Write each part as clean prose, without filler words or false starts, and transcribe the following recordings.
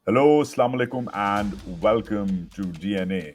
Hello, Assalamu alaikum, and welcome to DNA,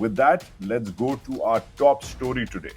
With that, let's go to our top story today.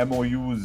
MOUs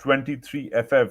23FF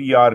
PR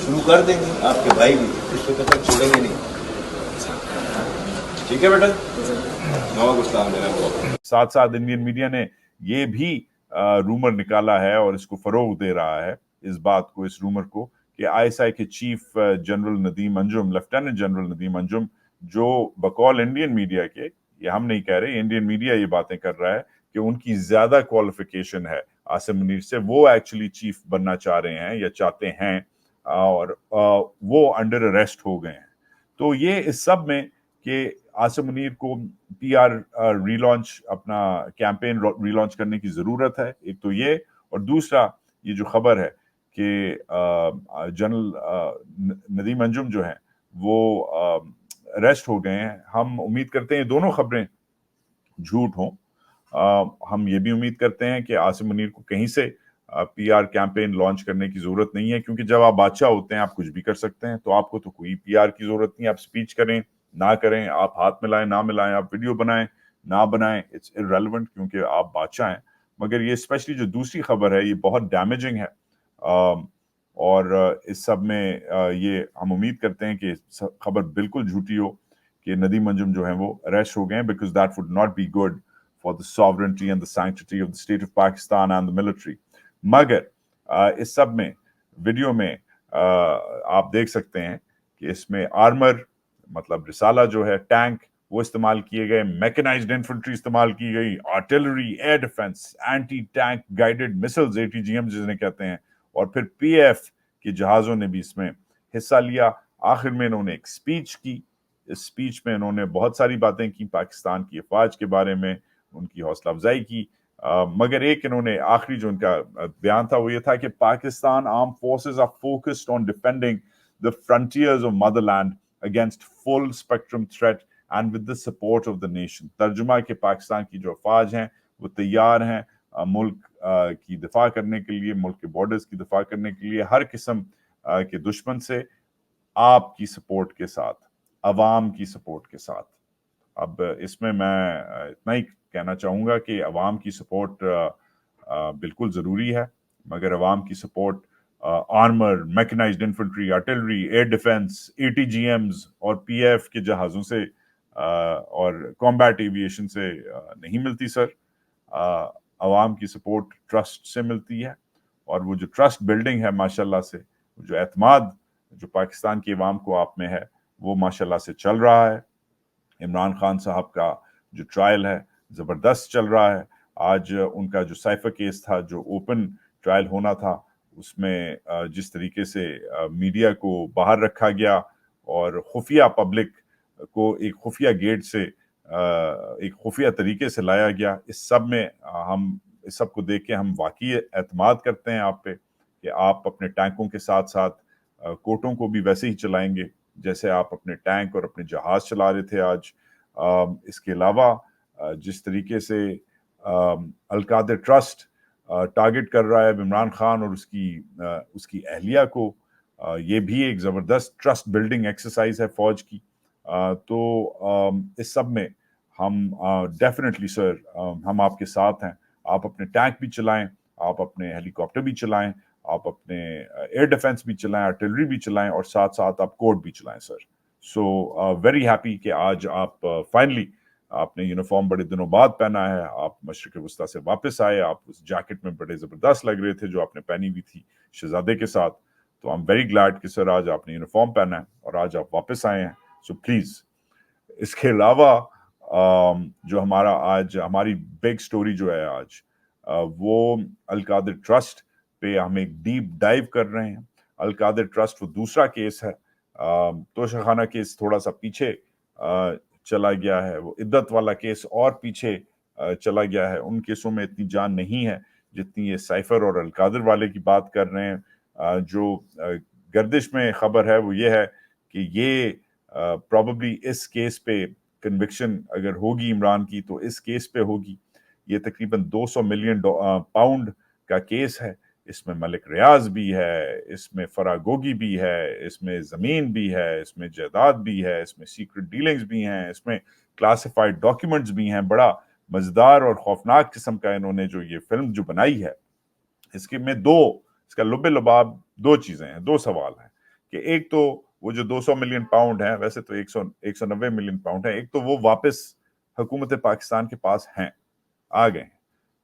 شروع کر دیں گے آپ کے بھائی بھی اس وقت تک چھوڑیں گے نہیں. ٹھیک ہے بیٹا. ساتھ ساتھ انڈین میڈیا نے یہ بھی رومر نکالا ہے اور اس کو فروغ دے رہا ہے اس بات کو, اس رومر کو, کہ آئی ایس آئی کے چیف جنرل ندیم انجم, لیفٹیننٹ جنرل ندیم انجم, جو بقول انڈین میڈیا کے, یہ ہم نہیں کہہ رہے, انڈین میڈیا یہ باتیں کر رہا ہے کہ ان کی زیادہ کوالیفیکیشن ہے عاصم منیر سے, وہ ایکچولی چیف بننا چاہ رہے ہیں یا چاہتے ہیں, اور وہ انڈر اریسٹ ہو گئے ہیں. تو یہ اس سب میں کہ عاصم منیر کو پی آر ری لانچ, اپنا کیمپین ری لانچ کرنے کی ضرورت ہے, ایک تو یہ, اور دوسرا یہ جو خبر ہے کہ جنرل ندیم انجم جو ہیں وہ اریسٹ ہو گئے ہیں. ہم امید کرتے ہیں یہ دونوں خبریں جھوٹ ہوں. ہم یہ بھی امید کرتے ہیں کہ عاصم منیر کو کہیں سے پی آر کیمپین لانچ کرنے کی ضرورت نہیں ہے, کیونکہ جب آپ بادشاہ ہوتے ہیں آپ کچھ بھی کر سکتے ہیں, تو آپ کو تو کوئی پی آر کی ضرورت نہیں. آپ سپیچ کریں نہ کریں, آپ ہاتھ ملائیں نہ ملائیں, آپ ویڈیو بنائیں نہ بنائیں, اٹس irrelevant کیونکہ آپ بادشاہ ہیں. مگر یہ اسپیشلی جو دوسری خبر ہے یہ بہت ڈیمیجنگ ہے, اور اس سب میں یہ ہم امید کرتے ہیں کہ خبر بالکل جھوٹی ہو کہ ندیم انجم جو ہیں وہ اریسٹ ہو گئے ہیں, because that would not be good for the sovereignty and the sanctity of the state of Pakistan and the military. مگر اس سب میں ویڈیو میں آپ دیکھ سکتے ہیں کہ اس میں آرمر, مطلب رسالہ جو ہے, ٹینک وہ استعمال کیے گئے, میکنائزڈ انفنٹری استعمال کی گئی, artillery, air defence, anti tank guided missiles ATGM جنہیں کہتے ہیں, اور پھر PF کے جہازوں نے بھی اس میں حصہ لیا. آخر میں انہوں نے ایک سپیچ کی, اس سپیچ میں انہوں نے بہت ساری باتیں کی پاکستان کی افواج کے بارے میں, ان کی حوصلہ افزائی کی, مگر ایک انہوں نے آخری جو ان کا بیان تھا وہ یہ تھا کہ Pakistan armed forces are focused on defending the frontiers of motherland against full spectrum threat and with the support of the nation. ترجمہ کہ پاکستان کی جو افواج ہیں وہ تیار ہیں ملک کی دفاع کرنے کے لیے, ملک کے بارڈرز کی دفاع کرنے کے لیے, ہر قسم کے دشمن سے, آپ کی سپورٹ کے ساتھ, عوام کی سپورٹ کے ساتھ. اب اس میں اتنا ہی کہنا چاہوں گا کہ عوام کی سپورٹ بالکل ضروری ہے, مگر عوام کی support armour, mechanised infantry, artillery, air defence, ATGMs اور PF کے جہازوں سے اور کمبیٹ ایویشن سے نہیں ملتی سر. عوام کی سپورٹ ٹرسٹ سے ملتی ہے, اور وہ جو ٹرسٹ بلڈنگ ہے ماشاءاللہ سے, جو اعتماد جو پاکستان کی عوام کو آپ میں ہے وہ ماشاءاللہ سے چل رہا ہے. عمران خان صاحب کا جو ٹرائل ہے زبردست چل رہا ہے. آج ان کا جو سائفر کیس تھا, جو اوپن ٹرائل ہونا تھا, اس میں جس طریقے سے میڈیا کو باہر رکھا گیا اور خفیہ پبلک کو ایک خفیہ گیٹ سے ایک خفیہ طریقے سے لایا گیا, اس سب میں ہم اس سب کو دیکھ کے ہم واقعی اعتماد کرتے ہیں آپ پہ کہ آپ اپنے ٹینکوں کے ساتھ ساتھ کوٹوں کو بھی ویسے ہی چلائیں گے جیسے آپ اپنے ٹینک اور اپنے جہاز چلا رہے تھے آج. اس کے علاوہ جس طریقے سے القادر ٹرسٹ ٹارگٹ کر رہا ہے عمران خان اور اس کی اہلیہ کو, یہ بھی ایک زبردست ٹرسٹ بلڈنگ ایکسرسائز ہے فوج کی. تو اس سب میں ہم ڈیفینیٹلی سر ہم آپ کے ساتھ ہیں. آپ اپنے ٹینک بھی چلائیں, آپ اپنے ہیلی کاپٹر بھی چلائیں, آپ اپنے ایئر ڈیفنس بھی چلائیں, آرٹلری بھی چلائیں, اور ساتھ ساتھ آپ کوڈ بھی چلائیں سر. سو ویری ہیپی کہ آج آپ فائنلی آپ نے یونیفارم بڑے دنوں بعد پہنا ہے, آپ مشرق وسطیٰ سے واپس آئے, آپ اس جیکٹ میں بڑے زبردست لگ رہے تھے جو آپ نے پہنی ہوئی تھی شہزادے کے ساتھ. تو I'm very glad کہ سر آج آپ نے یونیفارم پہنا ہے اور آج آپ واپس آئے ہیں. سو پلیز, اس کے علاوہ جو ہمارا آج ہماری بگ سٹوری جو ہے آج وہ القادر ٹرسٹ پہ ہم ایک ڈیپ ڈائیو کر رہے ہیں. القادر ٹرسٹ وہ دوسرا کیس ہے, توشہ خانہ کیس تھوڑا سا پیچھے چلا گیا ہے, وہ عدت والا کیس اور پیچھے چلا گیا ہے. ان کیسوں میں اتنی جان نہیں ہے جتنی یہ سائفر اور القادر والے کی بات کر رہے ہیں. جو گردش میں خبر ہے وہ یہ ہے کہ یہ پروبیبلی اس کیس پہ کنوکشن اگر ہوگی عمران کی تو اس کیس پہ ہوگی. یہ تقریباً 200 ملین پاؤنڈ کا کیس ہے. اس میں ملک ریاض بھی ہے, اس میں فراگوگی بھی ہے, اس میں زمین بھی ہے, اس میں جائیداد بھی ہے, اس میں سیکرٹ ڈیلنگز بھی ہیں, اس میں کلاسیفائڈ ڈاکیومنٹس بھی ہیں. بڑا مزیدار اور خوفناک قسم کا انہوں نے جو یہ فلم جو بنائی ہے, اس کے میں اس کا لب لباب دو چیزیں ہیں, دو سوال ہیں. کہ ایک تو وہ جو 200 ملین پاؤنڈ ہیں، ویسے تو 190 ملین پاؤنڈ ہیں، ایک تو وہ واپس حکومت پاکستان کے پاس ہیں، آ گئے ہیں،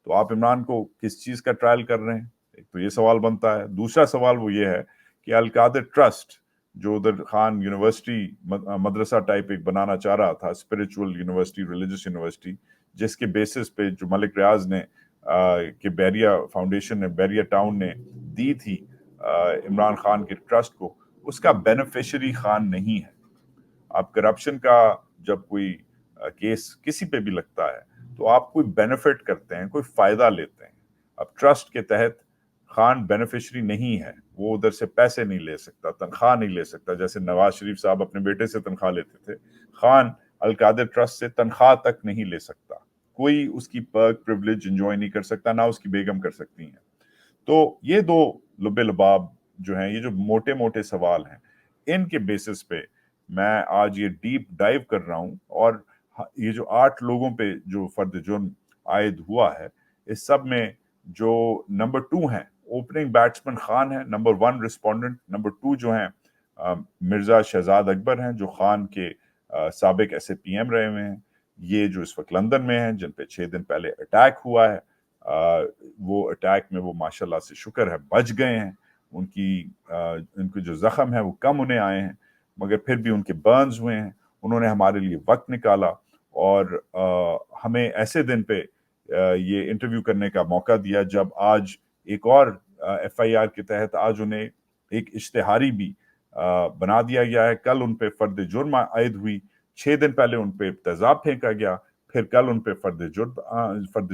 تو آپ عمران کو کس چیز کا ٹرائل کر رہے ہیں؟ ایک تو یہ سوال بنتا ہے. دوسرا سوال وہ یہ ہے کہ القادر ٹرسٹ جو ادھر خان یونیورسٹی مدرسہ ٹائپ ایک بنانا چاہ رہا تھا، اسپرچول یونیورسٹی، ریلیجس یونیورسٹی، جس کے بیسس پہ جو ملک ریاض نے کہ بیریا فاؤنڈیشن نے، بیریا ٹاؤن نے دی تھی عمران خان کے ٹرسٹ کو، اس کا بینیفیشری خان نہیں ہے. آپ کرپشن کا جب کوئی کیس کسی پہ بھی لگتا ہے تو آپ کوئی بینیفٹ کرتے ہیں، کوئی فائدہ لیتے ہیں. اب ٹرسٹ کے تحت خان بینیفیشری نہیں ہے، وہ ادھر سے پیسے نہیں لے سکتا، تنخواہ نہیں لے سکتا. جیسے نواز شریف صاحب اپنے بیٹے سے تنخواہ لیتے تھے، خان القادر ٹرسٹ سے تنخواہ تک نہیں لے سکتا، کوئی اس کی پرک پریولیج انجوائے نہیں کر سکتا، نہ اس کی بیگم کر سکتی ہیں. تو یہ دو لب لباب جو ہیں، یہ جو موٹے موٹے سوال ہیں، ان کے بیسس پہ میں آج یہ ڈیپ ڈائیو کر رہا ہوں. اور یہ جو 8 لوگوں پہ جو فرد جرم عائد ہوا ہے، اس سب میں جو نمبر 2 ہیں، اوپننگ بیٹسمن خان ہے، نمبر 1 رسپونڈنٹ، نمبر 2 جو ہیں مرزا شہزاد اکبر ہیں، جو خان کے سابق ایس اے پی ایم رہے ہوئے ہیں. یہ جو اس وقت لندن میں ہیں، جن پہ 6 دن پہلے اٹیک ہوا ہے، وہ اٹیک میں وہ ماشاءاللہ سے شکر ہے بچ گئے ہیں. ان کے جو زخم ہے وہ کم انہیں آئے ہیں، مگر پھر بھی ان کے برنز ہوئے ہیں. انہوں نے ہمارے لیے وقت نکالا اور ہمیں ایسے دن پہ یہ انٹرویو کرنے کا موقع دیا جب آج ایک اور ایف آئی آر کے تحت آج انہیں ایک اشتہاری بھی بنا دیا گیا ہے. کل ان پہ فرد جرم عائد ہوئی، 6 دن پہلے ان پہ تیزاب پھینکا گیا، پھر کل ان پہ فرد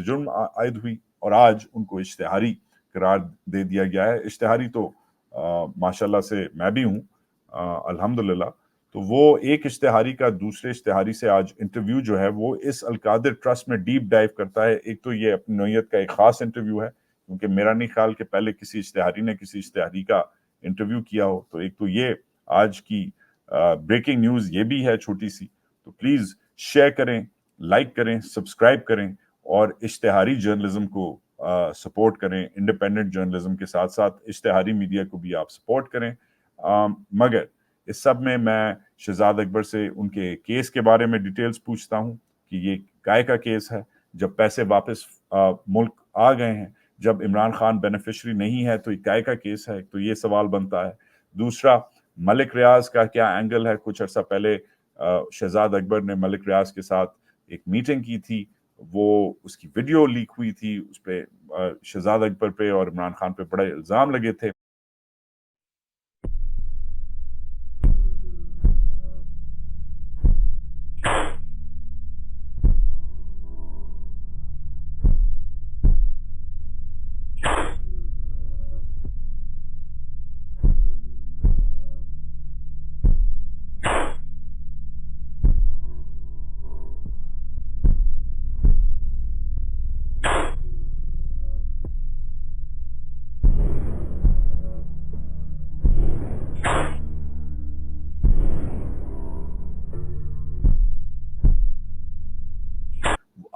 جرم عائد ہوئی، اور آج ان کو اشتہاری قرار دے دیا گیا ہے. اشتہاری تو ماشاءاللہ سے میں بھی ہوں الحمدللہ. تو وہ ایک اشتہاری کا دوسرے اشتہاری سے آج انٹرویو جو ہے وہ اس القادر ٹرسٹ میں ڈیپ ڈائیو کرتا ہے. ایک تو یہ اپنی نوعیت کا ایک خاص انٹرویو ہے، کیونکہ میرا نہیں خیال کہ پہلے کسی اشتہاری نے کسی اشتہاری کا انٹرویو کیا ہو. تو ایک تو یہ آج کی بریکنگ نیوز یہ بھی ہے چھوٹی سی. تو پلیز شیئر کریں، لائک کریں، سبسکرائب کریں، اور اشتہاری جرنلزم کو سپورٹ کریں. انڈیپینڈنٹ جرنلزم کے ساتھ ساتھ اشتہاری میڈیا کو بھی آپ سپورٹ کریں. مگر اس سب میں شہزاد اکبر سے ان کے کیس کے بارے میں ڈیٹیلز پوچھتا ہوں کہ یہ کائے کا کیس ہے. جب پیسے واپس ملک آ گئے ہیں، جب عمران خان بینیفیشری نہیں ہے، تو یہ کائے کا کیس ہے؟ تو یہ سوال بنتا ہے. دوسرا، ملک ریاض کا کیا اینگل ہے؟ کچھ عرصہ پہلے شہزاد اکبر نے ملک ریاض کے ساتھ ایک میٹنگ کی تھی، وہ اس کی ویڈیو لیک ہوئی تھی، اس پہ شہزاد اکبر پہ اور عمران خان پہ بڑے الزام لگے تھے.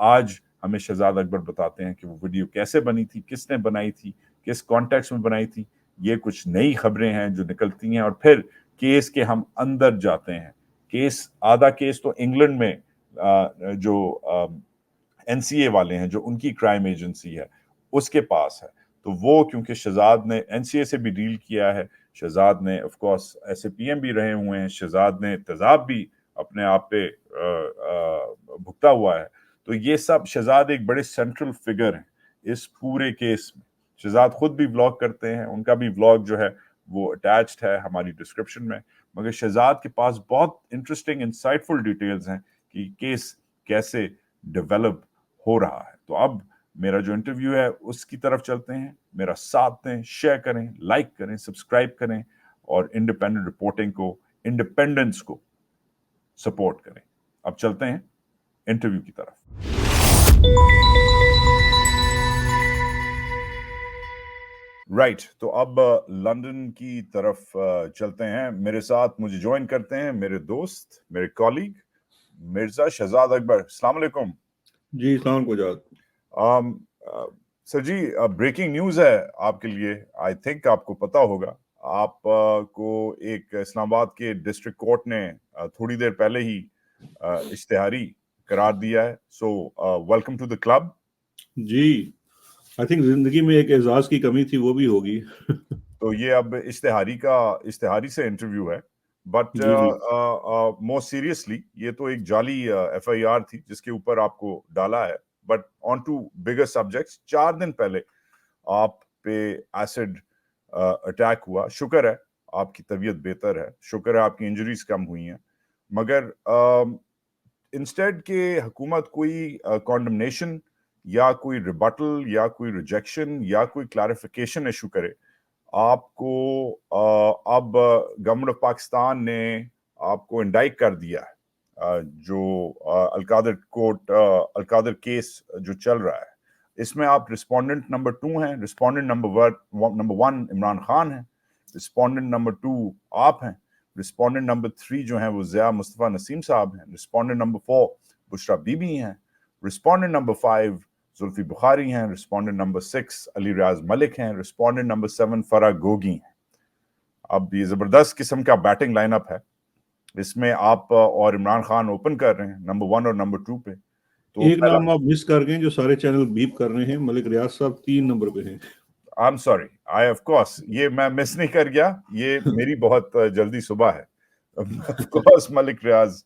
آج ہمیں شہزاد اکبر بتاتے ہیں کہ وہ ویڈیو کیسے بنی تھی، کس نے بنائی تھی، کس کانٹیکس میں بنائی تھی. یہ کچھ نئی خبریں ہیں جو نکلتی ہیں. اور پھر کیس کے ہم اندر جاتے ہیں. آدھا کیس تو انگلینڈ میں جو این سی اے والے ہیں، جو ان کی کرائم ایجنسی ہے، اس کے پاس ہے. تو وہ کیونکہ شہزاد نے این سی اے سے بھی ڈیل کیا ہے، شہزاد نے of course S A P M بھی رہے ہوئے ہیں، شہزاد نے تیزاب بھی اپنے آپ پہ بھگتا ہوا ہے. تو یہ سب شہزاد ایک بڑے سینٹرل فگر ہیں اس پورے کیس میں. شہزاد خود بھی ولاگ کرتے ہیں، ان کا بھی ولاگ جو ہے وہ اٹیچڈ ہے ہماری ڈسکرپشن میں. مگر شہزاد کے پاس بہت انٹرسٹنگ انسائٹفل ڈیٹیلز ہیں کہ کیس کیسے ڈیولپ ہو رہا ہے. تو اب میرا جو انٹرویو ہے اس کی طرف چلتے ہیں. میرا ساتھ دیں، شیئر کریں، لائک کریں، سبسکرائب کریں، اور انڈیپینڈنٹ رپورٹنگ کو، انڈیپینڈنس کو سپورٹ کریں. اب چلتے ہیں انٹرویو کی طرف. رائٹ، تو اب لندن کی طرف چلتے ہیں. میرے ساتھ مجھے جوائن کرتے ہیں میرے دوست، میرے کالیگ مرزا شہزاد اکبر. السلام علیکم. جی السلام علیکم. سر جی، بریکنگ نیوز ہے آپ کے لیے، آئی تھنک آپ کو پتا ہوگا. آپ کو ایک اسلام آباد کے ڈسٹرکٹ کورٹ نے تھوڑی دیر پہلے ہی اشتہاری قرار دیا ہے. So welcome to the club. جی آئی تھنک زندگی میں ایک اعزاز کی کمی تھی، وہ بھی ہوگی. تو یہ اب اشتہاری سے انٹرویو ہے. بٹ مور سیریسلی یہ تو ایک جعلی ایف آئی آر تھی جس کے اوپر آپ کو ڈالا ہے. But on two bigger subjects, 4 دن پہلے آپ پہ ایسڈ اٹیک ہوا. شکر ہے آپ کی طبیعت بہتر ہے، شکر ہے آپ کی انجریز کم ہوئی ہیں. مگر انسٹیڈ کہ حکومت کوئی کانڈمنیشن یا کوئی ریبٹل یا کوئی ریجیکشن یا کوئی کلیریفیکیشن ایشو کرے، آپ کو اب گورنمنٹ آف پاکستان نے آپ کو انڈائٹ کر دیا ہے. جو القادر کیس جو چل رہا ہے، اس میں آپ رسپونڈنٹ نمبر 2 ہیں. رسپونڈنٹ نمبر 1 عمران خان ہیں. رسپونڈنٹ نمبر 2 آپ ہیں. رسپونڈنٹ نمبر 3 جو ہیں وہ ضیاء مصطفیٰ نسیم صاحب ہیں. Respondent number 4 Bushra be be ہیں. رسپونڈنٹ نمبر 5 زلفی بخاری ہیں. رسپونڈنٹ نمبر 6 علی ریاض ملک ہیں. رسپونڈنٹ نمبر 7 فرح گوگی ہیں. اب یہ زبردست قسم کا بیٹنگ لائن اپ ہے. اس میں آپ اور عمران خان اوپن کر رہے ہیں نمبر 1 اور نمبر 2 پہ. تو ایک نام آپ مس کر گئے جو سارے چینل بیپ کر رہے ہیں، ملک ریاض صاحب 3 نمبر پہ ہیں. I'm sorry, of course یہ میں مس نہیں کر گیا، یہ میری بہت جلدی صبح ہے. Of course Malik Riaz,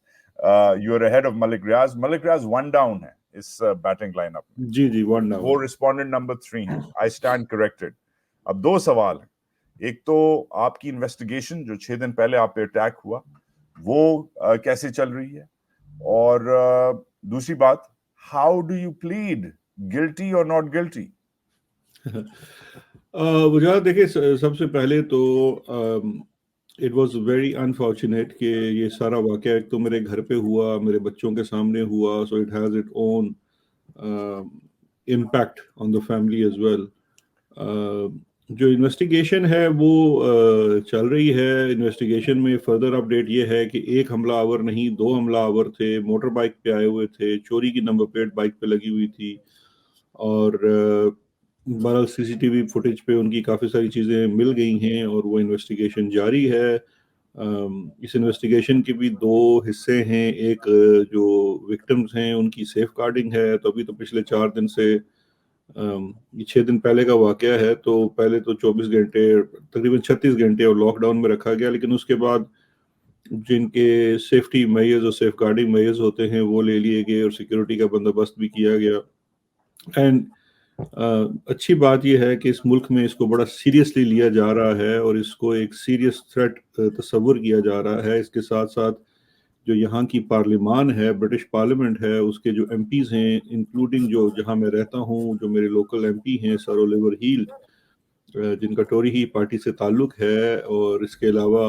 you are ahead of Malik Riaz. Malik Riaz 1 down ہے اس بیٹنگ لائن اپ میں. جی 1 ڈاؤن. وہ رسپونڈنٹ نمبر 3 ہیں. I stand corrected. اب 2 سوال ہیں. ایک تو آپ کی انویسٹیگیشن جو 6 دن پہلے آپ پہ اٹیک ہوا وہ کیسے چل رہی ہے، اور دوسری بات how do you plead guilty or not guilty؟ وجہ دیکھیں، سب سے پہلے تو اٹ واز ویری انفارچونیٹ کہ یہ سارا واقعہ ایک تو میرے گھر پہ ہوا، میرے بچوں کے سامنے ہوا. So it has it own impact on the family as well. جو انویسٹیگیشن ہے وہ چل رہی ہے. انویسٹیگیشن میں فردر اپڈیٹ یہ ہے کہ 1 حملہ آور نہیں 2 حملہ آور تھے، موٹر بائک پہ آئے ہوئے تھے، چوری کی نمبر پلیٹ بائک پہ لگی ہوئی تھی، اور بہرحال سی سی ٹی وی فوٹیج پہ ان کی کافی ساری چیزیں مل گئی ہیں اور وہ انویسٹیگیشن جاری ہے. اس انویسٹیگیشن کے بھی 2 حصے ہیں. ایک جو وکٹمز ہیں ان کی سیف گارڈنگ ہے. تو ابھی تو پچھلے 4 دن سے، یہ 6 دن پہلے کا واقعہ ہے، تو پہلے تو 24 گھنٹے تقریباً 36 گھنٹے اور لاک ڈاؤن میں رکھا گیا. لیکن اس کے بعد جن کے سیفٹی میئرز اور سیف گارڈنگ میئرز ہوتے ہیں وہ لے لیے گئے اور سیکیورٹی کا بندوبست بھی کیا گیا. اینڈ اچھی بات یہ ہے کہ اس ملک میں اس کو بڑا سیریسلی لیا جا رہا ہے اور اس کو ایک سیریس تھریٹ تصور کیا جا رہا ہے. اس کے ساتھ ساتھ جو یہاں کی پارلیمان ہے، برٹش پارلیمنٹ ہے، اس کے جو ایم پیز ہیں، انکلوڈنگ جو جہاں میں رہتا ہوں جو میرے لوکل ایم پی ہیں سر اولیور ہیل، جن کا ٹوری ہی پارٹی سے تعلق ہے، اور اس کے علاوہ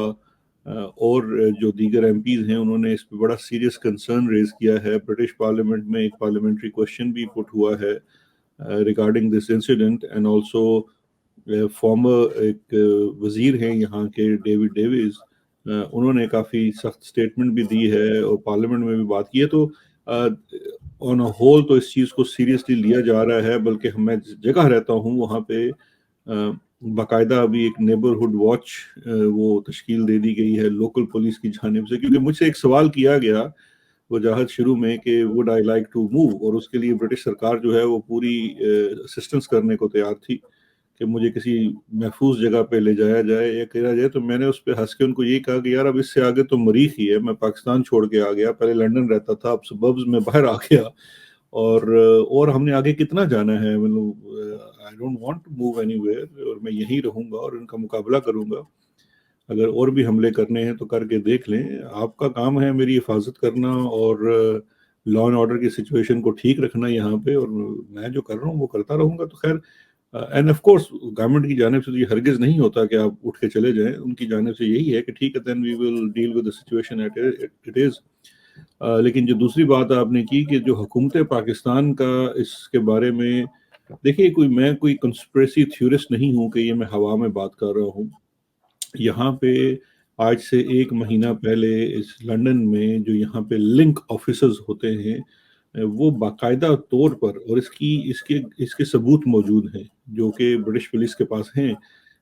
اور جو دیگر ایم پیز ہیں، انہوں نے اس پہ بڑا سیریس کنسرن ریز کیا ہے. برٹش پارلیمنٹ میں ایک پارلیمنٹری کوشچن بھی پٹ ہوا ہے regarding this incident, and also former ایک وزیر ہیں یہاں کے ڈیوڈ ڈیویز، انہوں نے کافی سخت سٹیٹمنٹ بھی دی ہے اور پارلیمنٹ میں بھی بات کی ہے. تو آن اے ہول تو اس چیز کو سیریسلی لیا جا رہا ہے. بلکہ میں جس جگہ رہتا ہوں وہاں پہ باقاعدہ ابھی ایک نیبرہڈ واچ وہ تشکیل دے دی گئی ہے لوکل پولیس کی جانب سے، کیونکہ مجھ سے ایک سوال کیا گیا وجاہت شروع میں کہ would I like to move, اور اس کے لیے برٹش سرکار جو ہے وہ پوری اسسٹنس کرنے کو تیار تھی کہ مجھے کسی محفوظ جگہ پہ لے جایا جائے یا کیا جائے. تو میں نے اس پہ ہنس کے ان کو یہ کہا کہ یار اب اس سے آگے تو مریخ ہی ہے. میں پاکستان چھوڑ کے آ گیا، پہلے لنڈن رہتا تھا، اب سبربز میں باہر آ گیا، اور ہم نے آگے کتنا جانا ہے. I don't want to move anywhere, اور میں یہیں رہوں گا اور ان کا مقابلہ کروں گا. اگر اور بھی حملے کرنے ہیں تو کر کے دیکھ لیں. آپ کا کام ہے میری حفاظت کرنا اور لا اینڈ آرڈر کی سچویشن کو ٹھیک رکھنا یہاں پہ، اور میں جو کر رہا ہوں وہ کرتا رہوں گا. تو خیر، اینڈ آف کورس گورنمنٹ کی جانب سے تو یہ ہرگز نہیں ہوتا کہ آپ اٹھ کے چلے جائیں. ان کی جانب سے یہی ہے کہ ٹھیک ہے، then we will deal with the situation as it is. لیکن جو دوسری بات آپ نے کی کہ جو حکومت پاکستان کا اس کے بارے میں، دیکھیے میں کوئی کنسپریسی تھیورسٹ نہیں ہوں کہ یہ میں ہوا میں بات کر رہا ہوں. یہاں پہ آج سے 1 مہینہ پہلے اس لنڈن میں جو یہاں پہ لنک آفیسرز ہوتے ہیں وہ باقاعدہ طور پر، اور اس کے ثبوت موجود ہیں جو کہ برٹش پولیس کے پاس ہیں،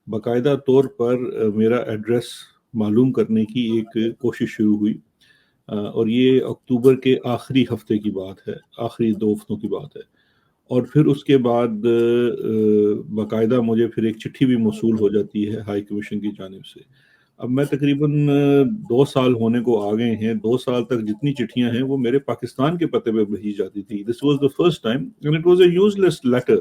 باقاعدہ طور پر میرا ایڈریس معلوم کرنے کی ایک کوشش شروع ہوئی، اور یہ اکتوبر کے آخری ہفتے کی بات ہے، آخری 2 ہفتوں کی بات ہے، اور پھر اس کے بعد باقاعدہ مجھے پھر ایک چٹھی بھی موصول ہو جاتی ہے ہائی کمیشن کی جانب سے۔ اب میں تقریباً 2 سال ہونے کو آ گئے ہیں، 2 سال تک جتنی چٹھیاں ہیں وہ میرے پاکستان کے پتے پہ بھیجی جاتی تھی۔ This was the first time and it was a useless letter.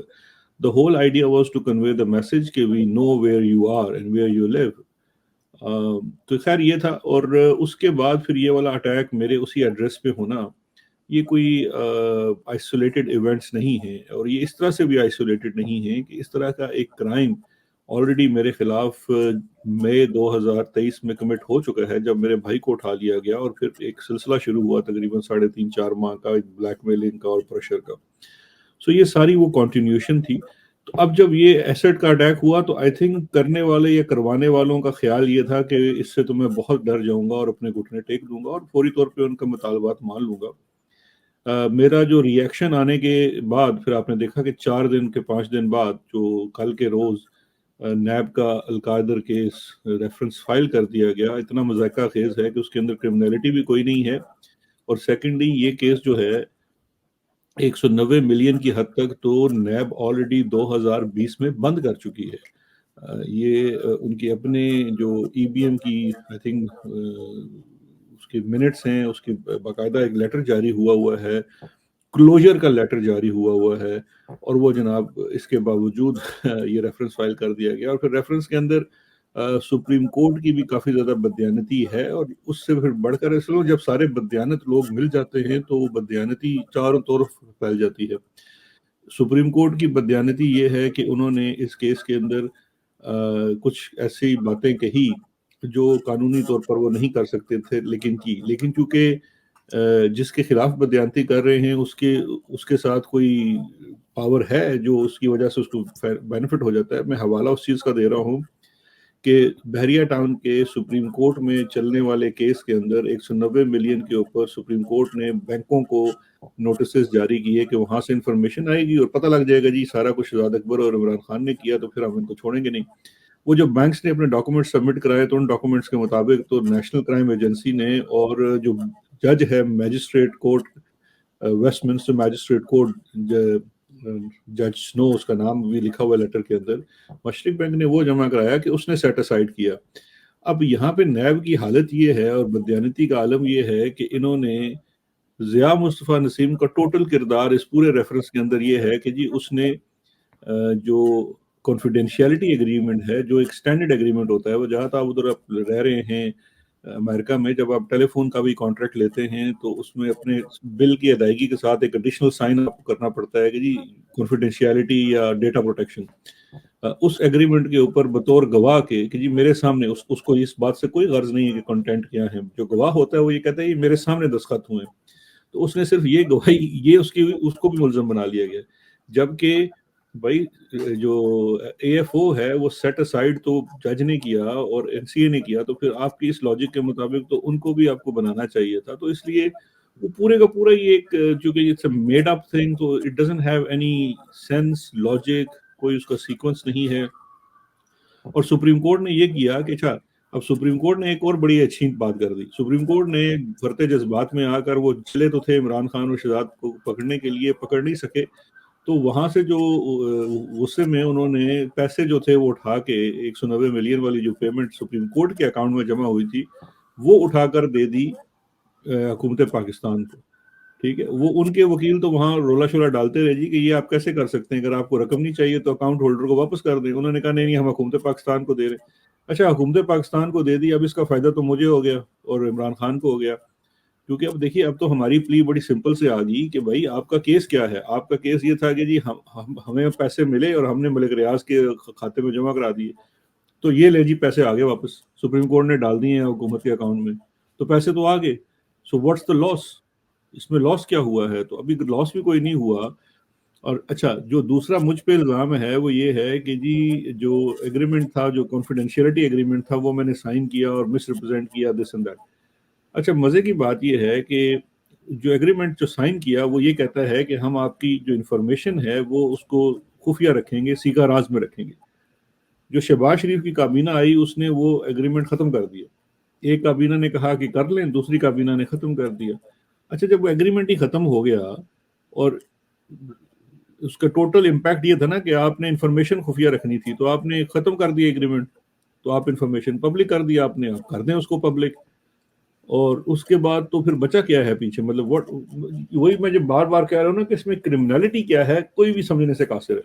The whole idea was to convey the message کہ we know where you are and where you live. تو خیر یہ تھا، اور اس کے بعد پھر یہ والا اٹیک میرے اسی ایڈریس پہ ہونا، یہ کوئی آئسولیٹڈ ایونٹس نہیں ہیں، اور یہ اس طرح سے بھی آئسولیٹڈ نہیں ہیں کہ اس طرح کا ایک کرائم آلریڈی میرے خلاف مئی 2023 میں کمٹ ہو چکا ہے، جب میرے بھائی کو اٹھا لیا گیا، اور پھر ایک سلسلہ شروع ہوا تقریباً 3.5-4 ماہ کا بلیک میلنگ کا اور پریشر کا۔ سو یہ ساری وہ کنٹینیوشن تھی۔ تو اب جب یہ ایسٹ کا اٹیک ہوا تو آئی تھنک کرنے والے یا کروانے والوں کا خیال یہ تھا کہ اس سے تو میں بہت ڈر جاؤں گا اور اپنے گھٹنے ٹیک دوں گا اور فوری طور پہ ان کا مطالبات مان لوں گا۔ میرا جو ری ایکشن آنے کے بعد پھر آپ نے دیکھا کہ 4 دن کے 5 دن بعد جو کل کے روز نیب کا القادر کیس ریفرنس فائل کر دیا گیا، اتنا مذائقہ خیز ہے کہ اس کے اندر کرمنلٹی بھی کوئی نہیں ہے، اور سیکنڈلی یہ کیس جو ہے 190 ملین کی حد تک تو نیب آلریڈی 2020 میں بند کر چکی ہے۔ یہ ان کے اپنے جو ای بی ایم کی آئی تھنک اس کے منٹس ہیں، اس کی باقاعدہ ایک لیٹر جاری ہوا ہے، کلوجر کا لیٹر جاری ہوا ہے، اور وہ جناب اس کے باوجود یہ ریفرنس فائل کر دیا گیا، اور پھر ریفرنس کے اندر سپریم کورٹ کی بھی کافی زیادہ بددیانتی ہے، اور اس سے پھر بڑھ کر اصل جب سارے بددیانت لوگ مل جاتے ہیں تو وہ بددیانتی چاروں طرف پھیل جاتی ہے۔ سپریم کورٹ کی بددیانتی یہ ہے کہ انہوں نے اس کیس کے اندر کچھ ایسی باتیں کہی جو قانونی طور پر وہ نہیں کر سکتے تھے، لیکن چونکہ جس کے خلاف بددیانتی کر رہے ہیں اس کے ساتھ کوئی پاور ہے جو اس کی وجہ سے اس کو بینیفٹ ہو جاتا ہے۔ میں حوالہ اس چیز کا دے رہا ہوں کہ بحریہ ٹاؤن کے سپریم کورٹ میں چلنے والے کیس کے اندر 190 ملین کے اوپر سپریم کورٹ نے بینکوں کو نوٹسز جاری کیے کہ وہاں سے انفارمیشن آئے گی اور پتہ لگ جائے گا جی سارا کچھ شہزاد اکبر اور عمران خان نے کیا، تو پھر ہم ان کو چھوڑیں گے نہیں۔ وہ جو بینکس نے اپنے ڈاکومنٹ سبمٹ کرائے تو ان ڈاکومنٹس کے مطابق تو نیشنل کرائم ایجنسی نے اور جو جج ہے magistrate court Westminster magistrate court جج سنو، اس کا نام بھی لکھا ہوا لیٹر کے اندر، مشرق بینک نے وہ جمع کرایا کہ اس نے سیٹ اسائڈ کیا۔ اب یہاں پہ نیب کی حالت یہ ہے اور بددیانتی کا عالم یہ ہے کہ انہوں نے ضیاء مصطفیٰ نسیم کا ٹوٹل کردار اس پورے ریفرنس کے اندر یہ ہے کہ جی اس نے جو کانفیڈینشیلٹی ایگریمنٹ ہے، جو ایک سٹینڈرڈ ایگریمنٹ ہوتا ہے، وہ جہاں آپ ادھر آپ رہ رہے ہیں امریکہ میں، جب آپ ٹیلی فون کا بھی کانٹریکٹ لیتے ہیں تو اس میں اپنے بل کی ادائیگی کے ساتھ ایک ایڈیشنل سائن آپ کو کرنا پڑتا ہے کہ جی کانفیڈینشیلٹی یا ڈیٹا پروٹیکشن۔ اس ایگریمنٹ کے اوپر بطور گواہ کے کہ جی میرے سامنے اس کو اس بات سے کوئی غرض نہیں ہے کہ کنٹینٹ کیا ہے، جو گواہ ہوتا ہے وہ یہ کہتا ہے یہ میرے سامنے دستخط ہوئے، تو اس نے صرف یہ گواہی، یہ اس کو بھی ملزم بنا لیا گیا، جبکہ بھائی جو اے ایف او ہے وہ سیٹ اسائڈ تو جج نے کیا اور این سی اے نے کیا، تو پھر آپ کی اس لاجک کے مطابق تو ان کو بھی آپ کو بنانا چاہیے تھا۔ تو اس لیے وہ پورے کا پورا یہ ایک چونکہ it's a made up thing, تو it doesn't have any sense, logic, کوئی اس کا سیکوینس نہیں ہے۔ اور سپریم کورٹ نے یہ کیا کہ اچھا، اب سپریم کورٹ نے ایک اور بڑی اچھی بات کر دی۔ سپریم کورٹ نے بھرتے جذبات میں آ کر، وہ چلے تو تھے عمران خان اور شہزاد کو پکڑنے کے لیے، پکڑ نہیں سکے، تو وہاں سے جو غصے میں انہوں نے پیسے جو تھے وہ اٹھا کے 190 ملین والی جو پیمنٹ سپریم کورٹ کے اکاؤنٹ میں جمع ہوئی تھی وہ اٹھا کر دے دی حکومت پاکستان کو۔ ٹھیک ہے، وہ ان کے وکیل تو وہاں رولا شولا ڈالتے رہے جی کہ یہ آپ کیسے کر سکتے ہیں، اگر آپ کو رقم نہیں چاہیے تو اکاؤنٹ ہولڈر کو واپس کر دیں۔ انہوں نے کہا نہیں ہم حکومت پاکستان کو دے رہے ہیں۔ اچھا، حکومت پاکستان کو دے دی، اب اس کا فائدہ تو مجھے ہو گیا اور عمران خان کو ہو گیا، کیونکہ اب دیکھیے اب تو ہماری پلی بڑی سمپل سے آ گئی کہ بھائی آپ کا کیس کیا ہے۔ آپ کا کیس یہ تھا کہ جی ہمیں پیسے ملے اور ہم نے ملک ریاض کے کھاتے میں جمع کرا دیے، تو یہ لے جی پیسے آگے واپس سپریم کورٹ نے ڈال دیے ہیں حکومت کے اکاؤنٹ میں، تو پیسے تو آگے۔ سو واٹس دا لاس؟ اس میں لاس کیا ہوا ہے؟ تو ابھی لاس بھی کوئی نہیں ہوا۔ اور اچھا، جو دوسرا مجھ پہ الزام ہے وہ یہ ہے کہ جی جو ایگریمنٹ تھا، جو کانفیڈینشیلٹی ایگریمنٹ تھا، وہ میں نے سائن کیا اور مس ریپرزینٹ کیا، دس اینڈ دیٹ۔ اچھا، مزے کی بات یہ ہے کہ جو ایگریمنٹ جو سائن کیا وہ یہ کہتا ہے کہ ہم آپ کی جو انفارمیشن ہے وہ اس کو خفیہ رکھیں گے، سیکھا راز میں رکھیں گے۔ جو شہباز شریف کی کابینہ آئی اس نے وہ ایگریمنٹ ختم کر دیا. ایک کابینہ نے کہا کہ کر لیں, دوسری کابینہ نے ختم کر دیا. اچھا جب وہ ایگریمنٹ ہی ختم ہو گیا اور اس کا ٹوٹل امپیکٹ یہ تھا نا کہ آپ نے انفارمیشن خفیہ رکھنی تھی تو آپ نے ختم کر دیا ایگریمنٹ, تو آپ انفارمیشن پبلک کر دیا, آپ نے آپ کر دیں اس کو پبلک. اور اس کے بعد تو پھر بچا کیا ہے پیچھے, مطلب وہی میں جو بار بار کہہ رہا ہوں نا کہ اس میں کرمنالٹی کیا ہے کوئی بھی سمجھنے سے قاصر ہے.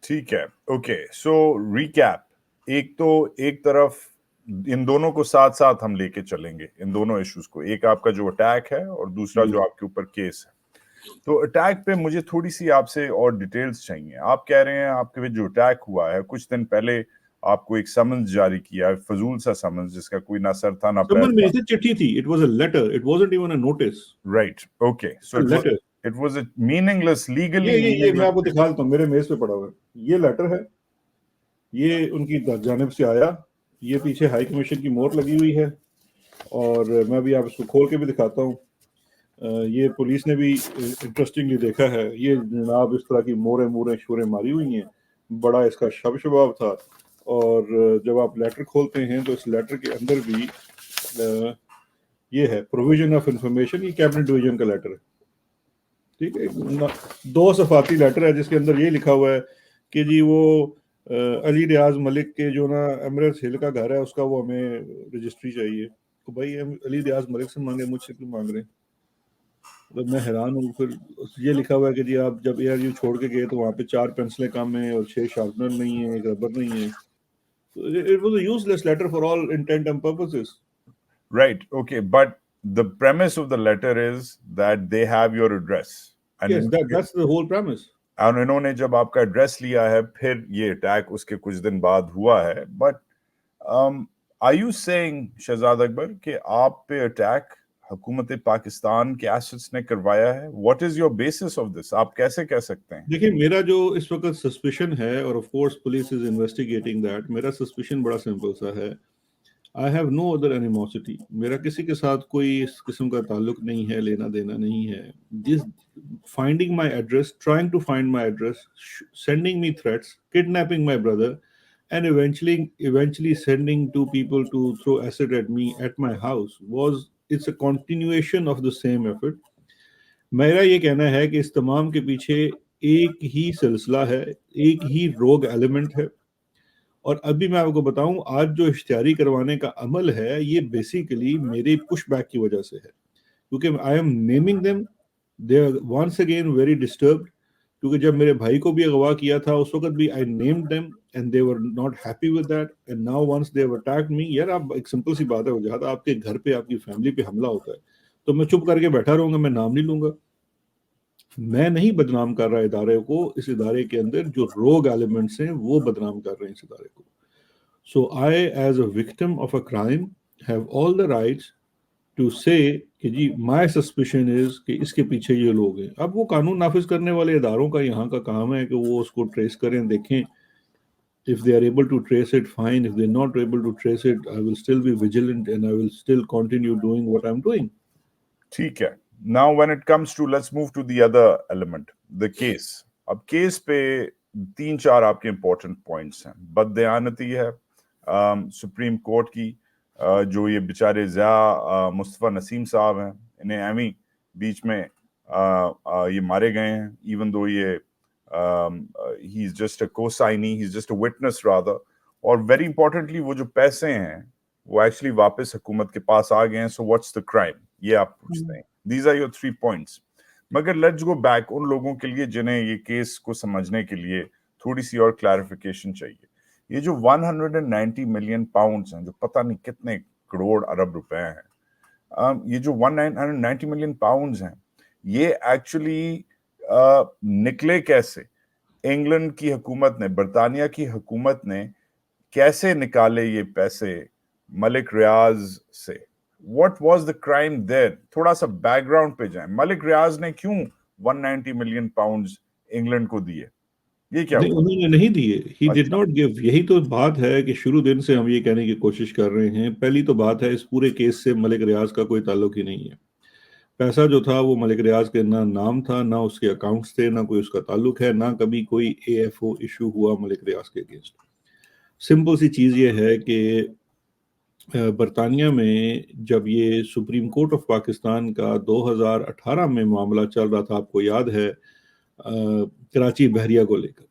ٹھیک ہے, اوکے, سو ریکیپ. ایک طرف ان دونوں کو ساتھ ساتھ ہم لے کے چلیں گے, ان دونوں ایشوز کو, ایک آپ کا جو اٹیک ہے اور دوسرا جو آپ کے اوپر کیس ہے. تو اٹیک پہ مجھے تھوڑی سی آپ سے اور ڈیٹیلز چاہیے. آپ کہہ رہے ہیں آپ کے جو اٹیک ہوا ہے کچھ دن پہلے آپ کو ایک سمنز جاری کیا, فضول سا سمنز جس کا کوئی نہ سر تھا نہ پیر سمن میں تھا. چٹھی تھی, it was a letter, it wasn't even a notice. Right, okay, so letter it was a meaningless, legally یہ میں آپ کو دکھا دیتا ہوں, میرے میز پہ پڑا ہوا ہے, یہ لیٹر ہے, یہ ان کی جانب سے آیا, یہ پیچھے ہائی کمیشن کی مہر لگی ہوئی ہے, اور میں بھی آپ اس کو کھول کے بھی دکھاتا ہوں. یہ پولیس نے بھی انٹرسٹنگلی دیکھا ہے, یہ جناب اس طرح کی موریں شوریں ماری ہوئی ہیں, بڑا اس کا شب شباب تھا. اور جب آپ لیٹر کھولتے ہیں تو اس لیٹر کے اندر بھی یہ ہے پروویژن آف انفارمیشن, یہ کیبنٹ ڈویژن کا لیٹر ہے, ٹھیک ہے, 2 صفحاتی لیٹر ہے جس کے اندر یہ لکھا ہوا ہے کہ جی وہ علی ریاض ملک کے جو نا ایمریٹس ہل کا گھر ہے اس کا وہ ہمیں رجسٹری چاہیے. تو بھائی علی ریاض ملک سے مانگے, مجھ سے کیوں مانگ رہے ہیں؟ میں حیران ہوں. پھر یہ لکھا ہوا ہے کہ جی آپ جب ARU چھوڑ کے گئے تو وہاں پہ 4 پینسلیں کم ہیں اور 6 شارپنر نہیں ہیں, ایک ربر نہیں ہے. It was a useless letter for all intent and purposes. Right, okay, but the premise of the letter is that they have your address. Yes, that's the whole premise. اور انہوں نے جب آپ کا ایڈریس لیا ہے پھر یہ اٹیک اس کے کچھ دن بعد ہوا ہے. But are you saying Shahzad Akbar کہ آپ پہ اٹیک حکومت پاکستان کے ایسٹس نے کروایا ہے؟ What is your basis of this? آپ کیسے کہہ سکتے ہیں؟ دیکھیں میرا جو اس وقت سسپیشن ہے, اور of course police is investigating that, میرا سسپیشن بڑا سمپل سا ہے. I have no other animosity. میرا کسی کے ساتھ کوئی اس قسم کا تعلق نہیں ہے, لینا دینا نہیں ہے. This finding my address, trying to find my address, sending me threats, kidnapping my brother, and eventually sending 2 people to throw acid at me at my house it's a continuation of the same effort. میرا یہ کہنا ہے کہ اس تمام کے پیچھے ایک ہی سلسلہ ہے, ایک ہی روگ ایلیمنٹ ہے. اور ابھی میں آپ کو بتاؤں, آج جو اشتہاری کروانے کا عمل ہے یہ بیسیکلی میری پش بیک کی وجہ سے ہے, کیونکہ I am naming them, they are once again very disturbed. کیونکہ جب میرے بھائی کو بھی اغوا کیا تھا اس وقت بھی I named them and they were not happy with that, and now once they have attacked me. یار آپ ایک سمپل سی بات ہے, ہو جاتا آپ کے گھر پہ آپ کی فیملی پہ حملہ ہوتا ہے تو میں چپ کر کے بیٹھا رہوں گا, میں نام نہیں لوں گا. میں نہیں بدنام کر رہا ادارے کو, اس ادارے کے اندر جو روگ ایلیمنٹس ہیں وہ بدنام کر رہے ہیں اس ادارے کو. So I, as a victim of a crime, have all the rights to say کہ جی my suspicion is کہ اس کے پیچھے یہ لوگ ہیں. اب وہ قانون نافذ کرنے والے اداروں کا یہاں کا کام ہے کہ وہ اس کو ٹریس کریں, دیکھیں. If they are able to trace it, fine. If they're not able to trace it, I will still be vigilant and I will still continue doing what I'm doing. ٹھیک ہے. Now when it comes to, let's move to the other element, the case. اب case پہ 3-4 آپ کے important points ہیں. بددیانتی ہے supreme court کی, جو یہ بیچارے ضیاء مصطفیٰ نسیم صاحب ہیں, انہیں ایویں بیچ میں یہ مارے گئے ہیں, ایون دو یہ ہی is just a co signee, he is just a witness rather. اور ویری امپورٹنٹلی وہ جو پیسے ہیں وہ ایکچولی واپس حکومت کے پاس آ گئے ہیں. سو واٹس دا کرائم, یہ آپ پوچھتے ہیں. These are your 3 points. مگر لیٹس گو بیک ان لوگوں کے لیے جنہیں یہ کیس کو سمجھنے کے لیے تھوڑی سی اور کلیریفیکیشن چاہیے. یہ جو 190 ملین پاؤنڈز ہیں, جو پتہ نہیں کتنے کروڑ ارب روپے ہیں, یہ جو 190 ملین پاؤنڈز ہیں یہ ایکچولی نکلے کیسے؟ انگلینڈ کی حکومت نے, برطانیہ کی حکومت نے کیسے نکالے یہ پیسے ملک ریاض سے؟ What was the crime there? تھوڑا سا بیک گراؤنڈ پہ جائیں. ملک ریاض نے کیوں 190 ملین پاؤنڈز انگلینڈ کو دیے؟ یہ کیا ہوا؟ انہوں نے نہیں دیے. He did not give. یہی تو بات ہے کہ شروع دن سے ہم یہ کہنے کی کوشش کر رہے ہیں. پہلی تو بات ہے اس پورے کیس سے ملک ریاض کا کوئی تعلق ہی نہیں ہے. پیسہ جو تھا وہ ملک ریاض کے نہ نام تھا, نہ اس کے اکاؤنٹس تھے, نہ کوئی اس کا تعلق ہے, نہ کبھی کوئی AFO ایشو ہوا ملک ریاض کے اگینسٹ. سمپل سی چیز یہ ہے کہ برطانیہ میں جب یہ سپریم کورٹ آف پاکستان کا 2018 میں معاملہ چل رہا تھا، آپ کو یاد ہے، کراچی بحریہ کو لے کر.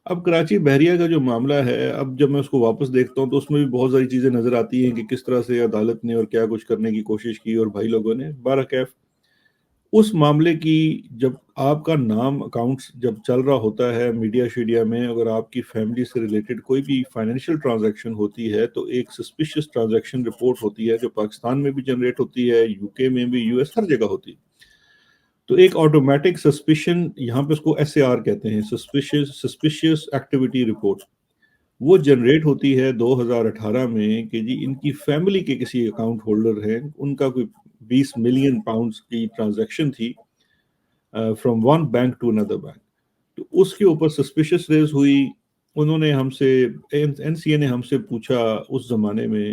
اب کراچی بحریہ کا جو معاملہ ہے، اب جب میں اس کو واپس دیکھتا ہوں تو اس میں بھی بہت ساری چیزیں نظر آتی ہیں کہ کس طرح سے عدالت نے اور کیا کچھ کرنے کی کوشش کی اور بھائی لوگوں نے. بہرکیف اس معاملے کی جب آپ کا نام اکاؤنٹس جب چل رہا ہوتا ہے میڈیا شیڈیا میں، اگر آپ کی فیملی سے ریلیٹڈ کوئی بھی فائنینشیل ٹرانزیکشن ہوتی ہے تو ایک سسپیشیس ٹرانزیکشن رپورٹ ہوتی ہے جو پاکستان میں بھی جنریٹ ہوتی ہے، یو کے میں بھی، یو ایس، ہر جگہ ہوتی ہے. تو ایک آٹومیٹک سسپیشن، یہاں پہ اس کو ایس اے آر کہتے ہیں، سسپیشیس ایکٹیویٹی رپورٹ، وہ جنریٹ ہوتی ہے 2018 میں کہ جی ان کی فیملی کے کسی اکاؤنٹ ہولڈر ہیں، ان کا کوئی 20 ملین پاؤنڈز کی ٹرانزیکشن تھی from one bank to another bank. تو اس کے اوپر سسپیشس ریز ہوئی. انہوں نے ہم سے، این سی اے نے ہم سے پوچھا اس زمانے میں،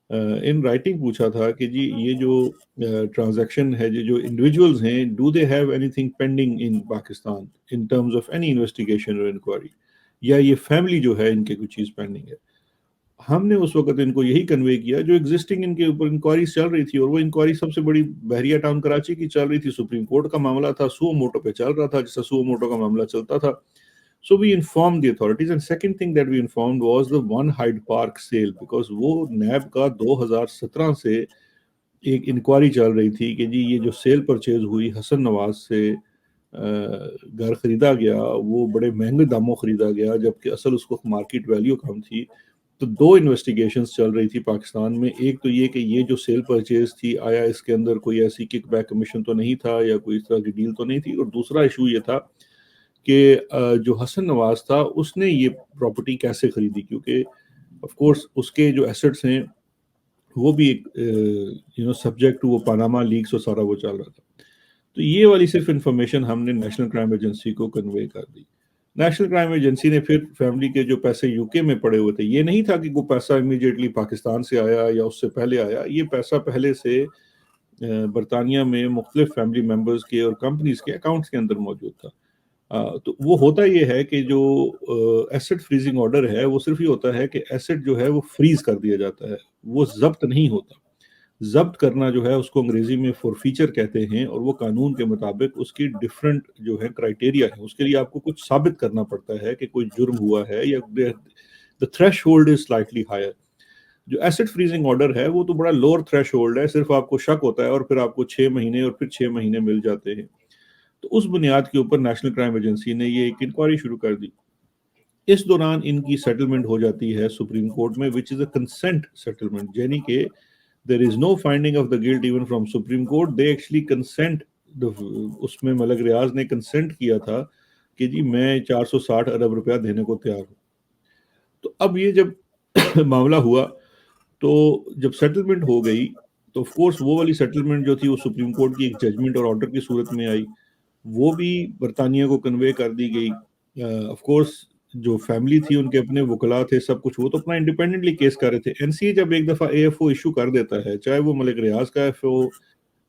ان رائٹنگ پوچھا تھا کہ جی یہ جو ٹرانزیکشن ہے، جو انڈیویجولز ہیں، do they have any thing pending in Pakistan in terms of any investigation اور انکوائری، یا یہ فیملی جو ہے ان کے کوئی چیز پینڈنگ ہے. ہم نے اس وقت ان کو یہی کنوے کیا جو ایگزسٹنگ ان کے اوپر انکوائریز چل رہی تھی، اور وہ انکوائری سب سے بڑی بحریہ ٹاؤن کراچی کی چل رہی تھی. سپریم کورٹ کا معاملہ تھا، سو موٹو پہ چل رہا تھا، جیسا سو موٹو کا معاملہ چلتا تھا. So we informed the authorities, and second thing that we informed was the One Hyde Park sale, because وہ نیب کا 2017 سے ایک انکوائری چل رہی تھی کہ جی یہ جو سیل پرچیز ہوئی حسن نواز سے، گھر خریدا گیا، وہ بڑے مہنگے داموں خریدا گیا جبکہ اصل اس کو مارکیٹ ویلیو کم تھی. تو دو انویسٹیگیشنز چل رہی تھی پاکستان میں. ایک تو یہ کہ یہ جو سیل پرچیز تھی، آیا اس کے اندر کوئی ایسی کک بیک کمیشن تو نہیں تھا یا کوئی اس طرح کی ڈیل تو نہیں تھی. اور دوسرا ایشو یہ تھا کہ جو حسن نواز تھا اس نے یہ پراپرٹی کیسے خریدی، کیونکہ آف کورس اس کے جو ایسٹس ہیں وہ بھی ایک سبجیکٹ ٹو وہ پاناما لیکس اور سارا وہ چل رہا تھا. تو یہ والی صرف انفارمیشن ہم نے نیشنل کرائم ایجنسی کو کنوے کر دی. نیشنل کرائم ایجنسی نے پھر فیملی کے جو پیسے یو کے میں پڑے ہوئے تھے، یہ نہیں تھا کہ وہ پیسہ امیڈیٹلی پاکستان سے آیا یا اس سے پہلے آیا، یہ پیسہ پہلے سے برطانیہ میں مختلف فیملی ممبرز کے اور کمپنیز کے اکاؤنٹس کے اندر موجود تھا. تو وہ ہوتا یہ ہے کہ جو ایسٹ فریزنگ آرڈر ہے وہ صرف یہ ہوتا ہے کہ ایسٹ جو ہے وہ فریز کر دیا جاتا ہے، وہ ضبط نہیں ہوتا. ضبط کرنا جو ہے اس کو انگریزی میں فورفیچر کہتے ہیں، اور وہ قانون کے مطابق اس کی ڈفرینٹ جو ہے کرائٹیریا ہے. اس کے لیے آپ کو کچھ ثابت کرنا پڑتا ہے کہ کوئی جرم ہوا ہے، یا the threshold is slightly higher. جو ایسٹ فریزنگ آرڈر ہے وہ تو بڑا لوور تھریش ہولڈ ہے، صرف آپ کو شک ہوتا ہے اور پھر آپ کو 6 مہینے اور پھر 6 مہینے مل جاتے ہیں. تو اس بنیاد کے اوپر نیشنل کرائم ایجنسی نے یہ ایک انکوائری شروع کر دی. اس دوران ان کی سیٹلمنٹ ہو جاتی ہے سپریم کورٹ میں، وچ از اے کنسنٹ سیٹلمنٹ، یعنی کہ there is no finding of the guilt even from Supreme Court. They actually consent. اس میں ملک ریاض نے کنسنٹ کیا تھا کہ جی میں 460 ارب روپیہ دینے کو تیار ہوں. تو اب یہ جب معاملہ ہوا تو جب سیٹلمنٹ ہو گئی تو آف کورس وہ والی سیٹلمنٹ جو تھی وہ سپریم کورٹ کی ایک ججمنٹ اور آرڈر کی صورت میں آئی، وہ بھی برطانیہ کو کنوے کر دی گئی. آف کورس جو فیملی تھی ان کے اپنے وکلاء تھے، سب کچھ، وہ تو اپنا انڈیپینڈنٹلی کیس کر رہے تھے. این سی اے جب ایک دفعہ اے ایف او ایشو کر دیتا ہے، چاہے وہ ملک ریاض کا ایف او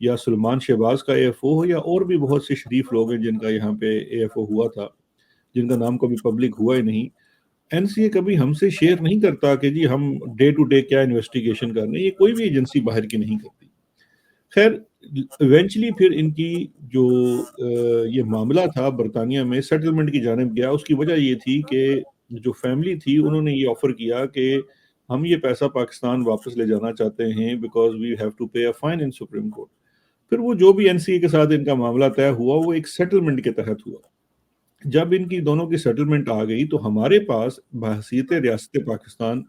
یا سلمان شہباز کا اے ایف او ہو یا اور بھی بہت سے شریف لوگ ہیں جن کا یہاں پہ اے ایف او ہوا تھا، جن کا نام کبھی پبلک ہوا ہی نہیں. این سی اے کبھی ہم سے شیئر نہیں کرتا کہ جی ہم ڈے ٹو ڈے کیا انویسٹیگیشن کر رہے ہیں، یہ کوئی بھی ایجنسی باہر کی نہیں کرتی. خیر ایونچولی پھر ان کی جو یہ معاملہ تھا برطانیہ میں سیٹلمنٹ کی جانب گیا. اس کی وجہ یہ تھی کہ جو فیملی تھی انہوں نے یہ آفر کیا کہ ہم یہ پیسہ پاکستان واپس لے جانا چاہتے ہیں because we have to pay a fine in supreme court. پھر وہ جو بھی این سی اے کے ساتھ ان کا معاملہ طے ہوا وہ ایک سیٹلمنٹ کے تحت ہوا. جب ان کی دونوں کی سیٹلمنٹ آ گئی تو ہمارے پاس بحیثیت ریاست پاکستان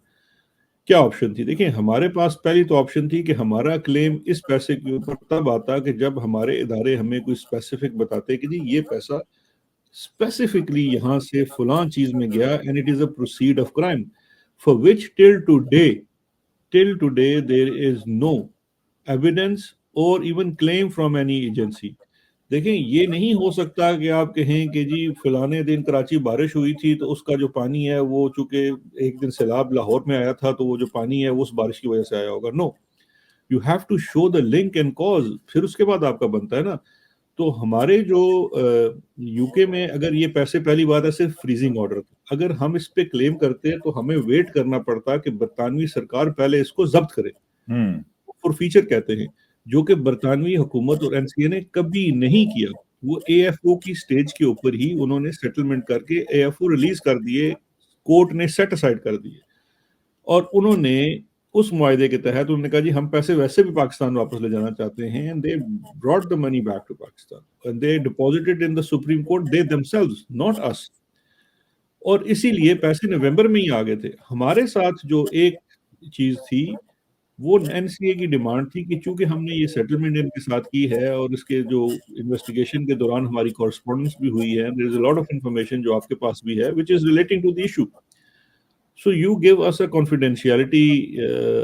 کیا آپشن تھی؟ دیکھیں ہمارے پاس پہلی تو آپشن تھی کہ ہمارا کلیم اس پیسے کے اوپر تب آتا کہ جب ہمارے ادارے ہمیں کوئی اسپیسیفک بتاتے کہ جی یہ پیسہ اسپیسیفکلی یہاں سے فلاں چیز میں گیا and it is a proceed of crime for which till today there is no evidence اور even claim from any agency. دیکھیں یہ نہیں ہو سکتا کہ آپ کہیں کہ جی فلانے دن کراچی بارش ہوئی تھی تو اس کا جو پانی ہے وہ چونکہ ایک دن سیلاب لاہور میں آیا تھا تو وہ جو پانی ہے وہ اس بارش کی وجہ سے آیا ہوگا. No, you have to show the link and cause, پھر اس کے بعد آپ کا بنتا ہے نا. تو ہمارے جو یو کے میں اگر یہ پیسے پہلی بات ہے صرف فریزنگ آرڈر تھا، اگر ہم اس پہ کلیم کرتے تو ہمیں ویٹ کرنا پڑتا کہ برطانوی سرکار پہلے اس کو ضبط کرے، فور فیچر کہتے ہیں، جو کہ برطانوی حکومت اور این سی اے نے کبھی نہیں کیا. وہ اے ایف او کی سٹیج کے اوپر ہی انہوں نے سیٹلمنٹ کر کے اے ایف او ریلیز کر دیے، کورٹ نے سیٹ اسائڈ کر دیے، اور انہوں نے اس معاہدے کے تحت انہوں نے کہا جی ہم پیسے ویسے بھی پاکستان واپس لے جانا چاہتے ہیں. and they brought the money back to Pakistan and they deposited in the Supreme Court, they themselves, not us. اور اسی لیے پیسے نومبر میں ہی آ گئے تھے. ہمارے ساتھ جو ایک چیز تھی وہ این سی اے کی ڈیمانڈ تھی کہ چونکہ ہم نے یہ سیٹلمنٹ ان کے ساتھ کی ہے اور اس کے جو انویسٹیگیشن کے دوران ہماری کورسپونڈنس بھی ہوئی ہے, there is a lot of information جو آپ کے پاس بھی ہے which is relating to the issue. So you give us a confidentiality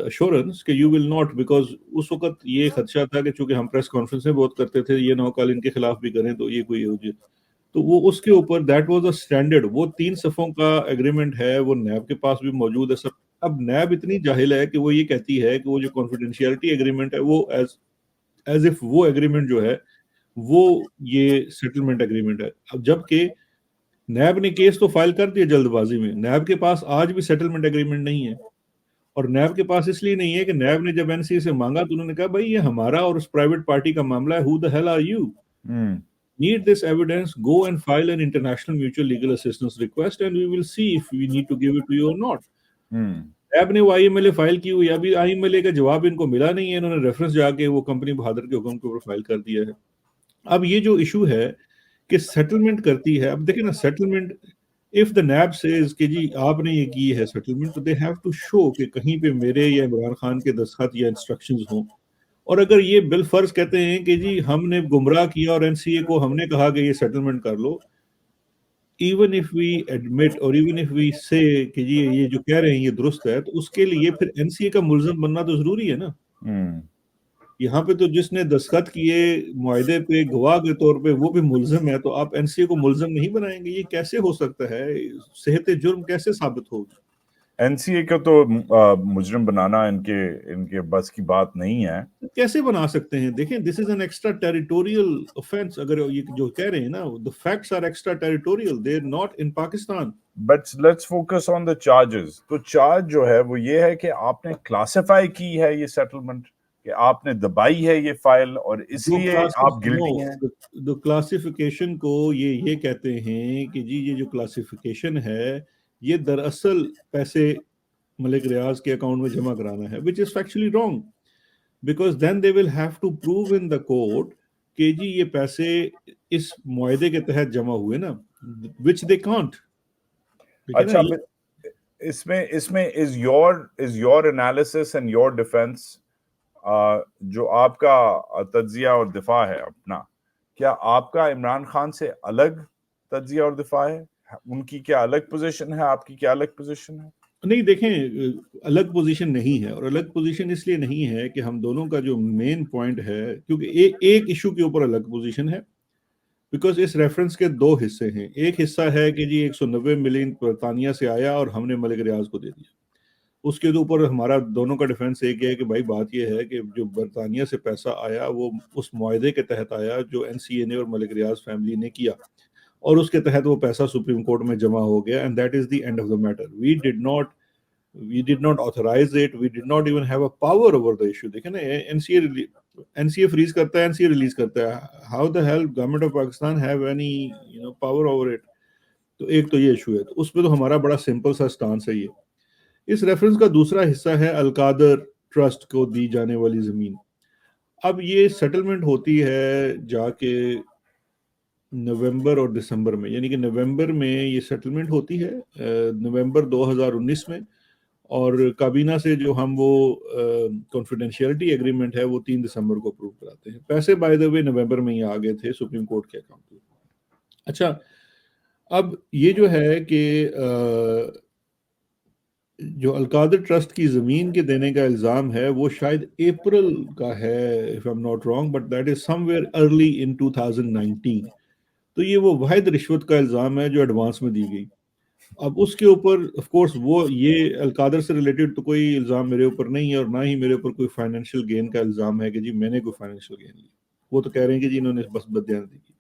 assurance کہ you will not, because اس وقت یہ خدشہ تھا کہ چونکہ ہم پریس کانفرنسیں بہت کرتے تھے, یہ نہ کل ان کے خلاف بھی کریں تو یہ کوئی ہو جائے, تو وہ اس کے اوپر دیٹ واز اے اسٹینڈرڈ. وہ 3 صفوں کا ایگریمنٹ ہے, وہ نیب کے پاس بھی موجود ہے سب. اب نیب اتنی جاہل ہے کہ وہ یہ کہتی ہے کہ وہ جو کانفیڈینشیلٹی ایگریمنٹ ہے وہ ایز اف وہ ایگریمنٹ جو ہے وہ یہ سیٹلمنٹ ایگریمنٹ ہے. اب جبکہ نیب نے کیس تو فائل کر دیا جلد بازی میں, نیب کے پاس آج بھی سیٹلمنٹ ایگریمنٹ نہیں ہے. اور نیب کے پاس اس لیے نہیں ہے کہ نیب نے جب این سی اے سے مانگا تو انہوں نے کہا بھائی یہ ہمارا اور اس پرائیویٹ پارٹی کا معاملہ ہے, who the hell are you? Need this evidence, go and file an international mutual legal assistance request and we will see if we need to give it to you or not. NAB نے وہ I am L a file کی ہوئی, ابھی I am L A کا جواب ان کو ملا نہیں ہے, انہوں نے ریفرنس جا کے وہ کمپنی بہادر کے حکم کے اوپر فائل کر دیا ہے. اب یہ جو ایشو ہے کہ سیٹلمنٹ کرتی ہے, اب دیکھیں نا settlement, if the NAB says کہ جی آپ نے یہ کی ہے سیٹلمنٹ, تو they have to show کہ کہیں پہ میرے یا عمران خان کے دستخط یا انسٹرکشنز ہوں. اور اگر یہ بالفرض کہتے ہیں کہ جی ہم نے گمراہ کیا اور این سی اے کو ہم نے کہا کہ یہ سیٹلمنٹ کر لو, even if we admit or even if we say کہ جی یہ جو کہہ رہے ہیں یہ درست ہے, تو اس کے لیے پھر این سی اے کا ملزم بننا تو ضروری ہے نا. یہاں پہ تو جس نے دستخط کیے معاہدے پہ گواہ کے طور پہ وہ بھی ملزم ہے, تو آپ این سی اے کو ملزم نہیں بنائیں گے؟ یہ کیسے ہو سکتا ہے؟ صحت جرم کیسے ثابت ہوگی؟ این سی اے کو تو مجرم بنانا ان کے بس کی بات نہیں ہے. کیسے بنا سکتے ہیں؟ دیکھیں this is an extraterritorial offense. اگر یہ جو کہہ رہے ہیں نا the facts are extra territorial, they are not in Pakistan. But let's focus on the charges. تو چارج جو ہے وہ یہ ہے کہ آپ نے کلاسیفائی کی ہے یہ سیٹلمنٹ, کہ آپ نے دبائی ہے یہ فائل اور اس لیے آپ گلٹی ہیں. the classification کو یہ کہتے ہیں کہ جی یہ جو کلاسیفیکیشن ہے یہ دراصل پیسے ملک ریاض کے اکاؤنٹ میں جمع کرانا ہے, which is factually wrong, because then they will have to prove in the court کہ جی یہ پیسے اس معاہدے کے تحت جمع ہوئے نا, which they can't. اچھا اس میں is your analysis and your defense جو آپ کا تجزیہ اور دفاع ہے اپنا, کیا آپ کا عمران خان سے الگ تجزیہ اور دفاع ہے؟ ان کی کیا الگ پوزیشن ہے, آپ کی کیا الگ پوزیشن ہے؟ نہیں دیکھیں الگ پوزیشن نہیں ہے, اور الگ پوزیشن اس لیے نہیں ہے کہ ہم دونوں کا جو مین پوائنٹ ہے, کیونکہ ایک ایشو کے اوپر الگ پوزیشن ہے, بیکاز اس ریفرنس کے 2 حصے ہیں. ایک حصہ ہے کہ جی 190 ملین برطانیہ سے آیا اور ہم نے ملک ریاض کو دے دیا. اس کے اوپر ہمارا دونوں کا ڈیفنس ایک ہے کہ بھائی بات یہ ہے کہ جو برطانیہ سے پیسہ آیا وہ اس معاہدے کے تحت آیا جو این سی اے نے اور ملک ریاض فیملی نے کیا, اور اس کے تحت وہ پیسہ سپریم کورٹ میں جمع ہو گیا, and that is the end of the matter. We did not authorize it, we did not even have a power over the issue. دیکھیں نا این سی اے فریز کرتا ہے, این سی اے ریلیز کرتا ہے, how the hell government of Pakistan have any power over it? تو ایک تو یہ ایشو ہے, تو اس پہ تو ہمارا بڑا سمپل سا سٹانس ہے. یہ اس ریفرنس کا دوسرا حصہ ہے القادر ٹرسٹ کو دی جانے والی زمین. اب یہ سیٹلمنٹ ہوتی ہے جا کے نومبر اور دسمبر میں, یعنی کہ نومبر میں یہ سیٹلمنٹ ہوتی ہے, نومبر 2019 میں, اور کابینہ سے جو ہم وہ کانفیڈینشیلٹی ایگریمنٹ ہے وہ 3 دسمبر کو اپروو کراتے ہیں. پیسے بائی دا وے نومبر میں ہی آ گئے تھے سپریم کورٹ کے اکاؤنٹ میں. اچھا اب یہ جو ہے کہ جو القادر ٹرسٹ کی زمین کے دینے کا الزام ہے وہ شاید اپریل کا ہے if I'm not wrong, but that is somewhere early in 2019. تو یہ وہ واحد رشوت کا الزام ہے جو ایڈوانس میں دی گئی. اب اس کے اوپر آف کورس وہ یہ القادر سے ریلیٹڈ تو کوئی الزام میرے اوپر نہیں ہے, اور نہ ہی میرے اوپر کوئی فائنینشیل گین کا الزام ہے کہ جی میں نے کوئی فائنینشیل گین لیا. وہ تو کہہ رہے ہیں کہ جی انہوں نے بس بدیانتی کی.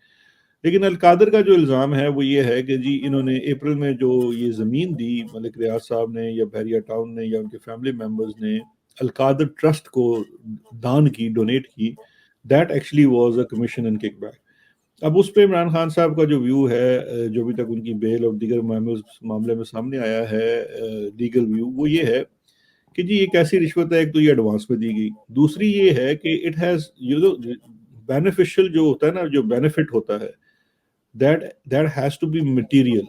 لیکن القادر کا جو الزام ہے وہ یہ ہے کہ جی انہوں نے اپریل میں جو یہ زمین دی ملک ریاض صاحب نے یا بحریہ ٹاؤن نے یا ان کے فیملی ممبرز نے القادر ٹرسٹ کو دان کی, ڈونیٹ کی, that actually was a commission and kick back. اب اس پہ عمران خان صاحب کا جو ویو ہے, جو بھی تک ان کی بیل اور دیگر معاملے میں سامنے آیا ہے لیگل ویو, وہ یہ ہے کہ جی ایک ایسی رشوت ہے, ایک تو یہ ایڈوانس میں دی گئی, دوسری یہ ہے کہ اٹ ہیز بینیفیشل جو ہوتا ہے نا, جو بینیفٹ ہوتا ہے that has to be material.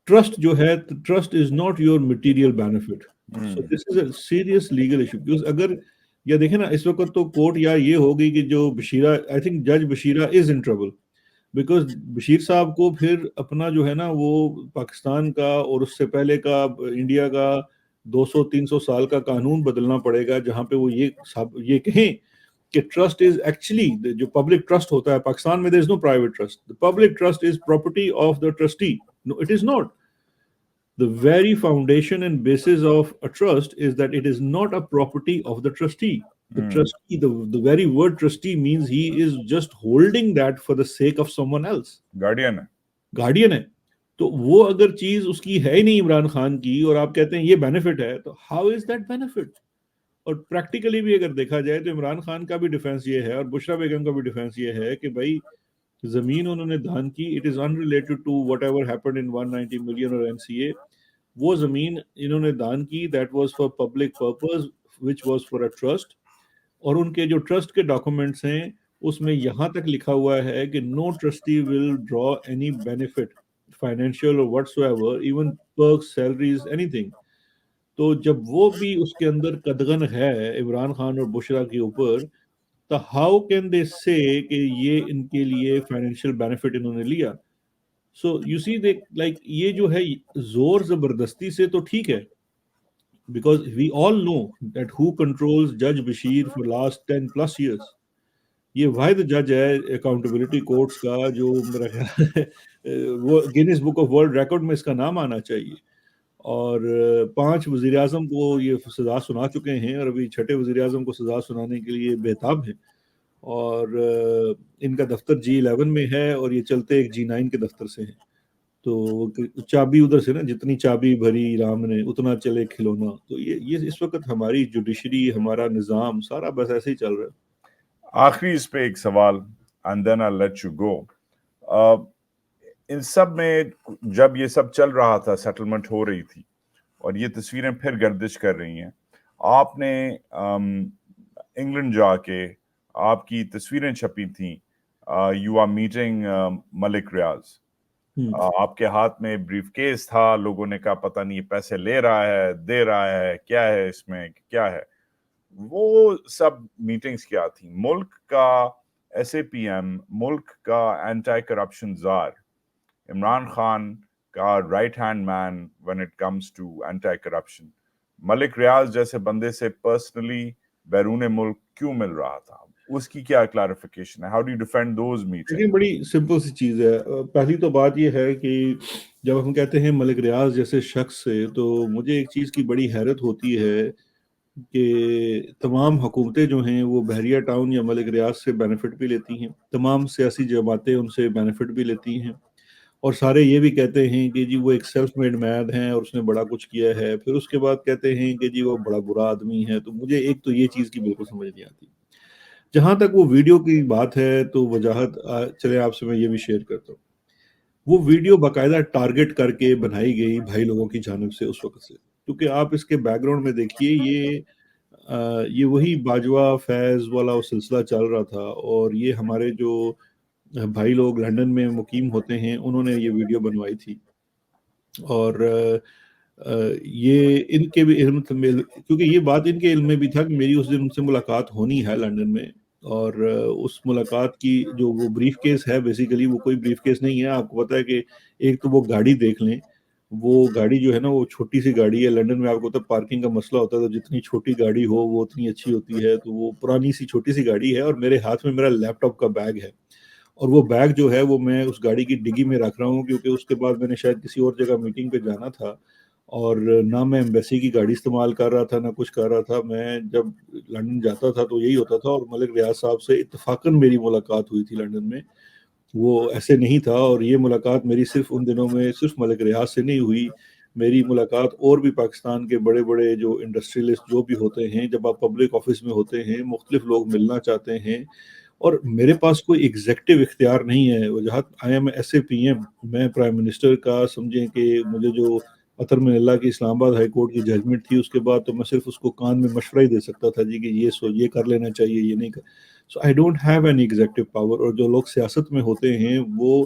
Trust جو ہے, trust is not your material benefit. So this is a serious legal issue. Because اگر یا دیکھیں نا اس وقت تو کورٹ یا یہ ہوگی کہ جو بشیرہ, I think جج Bashira is in trouble because Bashir صاحب کو پھر اپنا جو ہے نا وہ پاکستان کا اور اس سے پہلے کا انڈیا کا 200-300 سال کا قانون بدلنا پڑے گا, جہاں پہ وہ یہ کہیں کہ ٹرسٹ از ایکچولی جو پبلک ٹرسٹ ہوتا ہے پاکستان میں, there is no private trust. The public trust is property of the trustee. No, it is not. The very foundation and basis of a trust is that it is not a property of the trustee. The trustee, the very word trustee means he is just holding that for the sake of someone else. Guardian ہے, guardian ہے. تو وہ اگر چیز اس کی ہے ہی نہیں عمران خان کی, اور آپ کہتے ہیں یہ بینیفٹ ہے, تو ہاؤ از دیٹ بینیفٹ؟ اور پریکٹیکلی بھی اگر دیکھا جائے تو عمران خان کا بھی ڈیفینس یہ ہے اور بشرا بیگم کا بھی ڈیفینس یہ ہے کہ بھائی زمین انہوں نے دان کی, it is unrelated to whatever happened in 190 million اور NCA. وہ زمین انہوں نے دان کی, that was for public purpose which was for a trust. اور ان کے جو ٹرسٹ کے ڈاکومنٹس ہیں اس میں یہاں تک لکھا ہوا ہے کہ نو ٹرسٹی ول ڈرا اینی بینیفٹ فائنینشیل اور what's ever, even perks, salaries, any thing. تو جب وہ بھی اس کے اندر قدغن ہے عمران خان اور بشرا کے اوپر, تو ہاؤ کین دے سے کہ یہ ان کے لیے فائنینشیل بینیفٹ انہوں نے لیا. So you C they like یہ جو ہے زور زبردستی سے تو ٹھیک ہے, because we all know that who controls جج بشیر فار لاسٹ 10+ years. یہ واحد جج ہے اکاؤنٹیبلٹی کورٹس کا جو میرا خیال ہے وہ Guinness book of world record میں اس کا نام آنا چاہیے. اور 5 وزیر اعظم کو یہ سزا سنا چکے ہیں اور ابھی 6 وزیر اعظم کو سزا سنانے کے لیے بےتاب ہیں. اور ان کا دفتر G11 میں ہے اور یہ چلتے ایک G9 کے دفتر سے ہیں. تو چابی ادھر سے نا, جتنی چابی بھری رام نے اتنا چلے کھلونا. تو یہ اس وقت ہماری جوڈیشری, ہمارا نظام سارا بس ایسے ہی چل رہا ہے. آخری اس پہ ایک سوال and then I'll let you go. ان سب میں جب یہ سب چل رہا تھا, سیٹلمنٹ ہو رہی تھی اور یہ تصویریں پھر گردش کر رہی ہیں, آپ نے انگلینڈ جا کے آپ کی تصویریں چھپی تھیں, یو آر میٹنگ ملک ریاض, آپ کے ہاتھ میں بریف کیس تھا, لوگوں نے کہا پتہ نہیں یہ پیسے لے رہا ہے, دے رہا ہے, کیا ہے اس میں, کیا ہے. وہ سب میٹنگز کیا تھیں؟ ملک کا SAPM, ملک کا anti corruption czar, Imran Khan کا right hand man when it comes to anti corruption, Malik Riaz جیسے بندے سے پرسنلی بیرون ملک کیوں مل رہا تھا؟ اس کی کیا کلیریفیکیشن ہے؟ How do you defend those meeting? بڑی سمپل سی چیز ہے. پہلی تو بات یہ ہے کہ جب ہم کہتے ہیں ملک ریاض جیسے شخص سے, تو مجھے ایک چیز کی بڑی حیرت ہوتی ہے کہ تمام حکومتیں جو ہیں وہ بحریہ ٹاؤن یا ملک ریاض سے بینیفٹ بھی لیتی ہیں, تمام سیاسی جماعتیں ان سے بینیفٹ بھی لیتی ہیں, اور سارے یہ بھی کہتے ہیں کہ جی وہ ایک سیلف میڈ مین ہے اور اس نے بڑا کچھ کیا ہے. پھر اس کے بعد کہتے ہیں کہ جی وہ بڑا برا آدمی ہے. تو مجھے ایک تو یہ چیز کی بالکل سمجھ نہیں آتی. جہاں تک وہ ویڈیو کی بات ہے تو وجاہت چلے آپ سے میں یہ بھی شیئر کرتا ہوں. وہ ویڈیو باقاعدہ ٹارگٹ کر کے بنائی گئی بھائی لوگوں کی جانب سے اس وقت سے, کیونکہ آپ اس کے بیک گراؤنڈ میں دیکھیے یہ وہی باجوہ فیض والا وہ سلسلہ چل رہا تھا, اور یہ ہمارے جو بھائی لوگ لنڈن میں مقیم ہوتے ہیں انہوں نے یہ ویڈیو بنوائی تھی. اور یہ ان کے بھی علم, کیونکہ یہ بات ان کے علم میں بھی تھا کہ میری اس دن ان سے ملاقات ہونی ہے لنڈن میں, اور اس ملاقات کی جو وہ بریف کیس ہے بیسیکلی وہ کوئی بریف کیس نہیں ہے. آپ کو پتہ ہے کہ ایک تو وہ گاڑی دیکھ لیں, وہ گاڑی جو ہے نا وہ چھوٹی سی گاڑی ہے. لنڈن میں آپ کو پتہ ہے پارکنگ کا مسئلہ ہوتا ہے, تو جتنی چھوٹی گاڑی ہو وہ اتنی اچھی ہوتی ہے. تو وہ پرانی سی چھوٹی سی گاڑی ہے, اور میرے ہاتھ میں میرا لیپ ٹاپ کا بیگ ہے, اور وہ بیگ جو ہے وہ میں اس گاڑی کی ڈگی میں رکھ رہا ہوں, کیونکہ اس کے بعد میں نے شاید کسی اور جگہ میٹنگ پہ جانا تھا, اور نہ میں ایمبیسی کی گاڑی استعمال کر رہا تھا نہ کچھ کر رہا تھا. میں جب لنڈن جاتا تھا تو یہی ہوتا تھا, اور ملک ریاض صاحب سے اتفاقاً میری ملاقات ہوئی تھی لنڈن میں. وہ ایسے نہیں تھا, اور یہ ملاقات میری صرف ان دنوں میں صرف ملک ریاض سے نہیں ہوئی. میری ملاقات اور بھی پاکستان کے بڑے بڑے جو انڈسٹریلسٹ جو بھی ہوتے ہیں, جب آپ پبلک آفس میں ہوتے ہیں مختلف لوگ ملنا چاہتے ہیں, اور میرے پاس کوئی ایگزیکٹو اختیار نہیں ہے. وجہت I am S A P M, میں پرائم منسٹر کا سمجھیں کہ مجھے جو اطہر من اللہ کی اسلام آباد ہائی کورٹ کی ججمنٹ تھی اس کے بعد تو میں صرف اس کو کان میں مشورہ ہی دے سکتا تھا جی کہ یہ کر لینا چاہیے, یہ نہیں کر. So I don't have an executive power. اور جو لوگ سیاست میں ہوتے ہیں وہ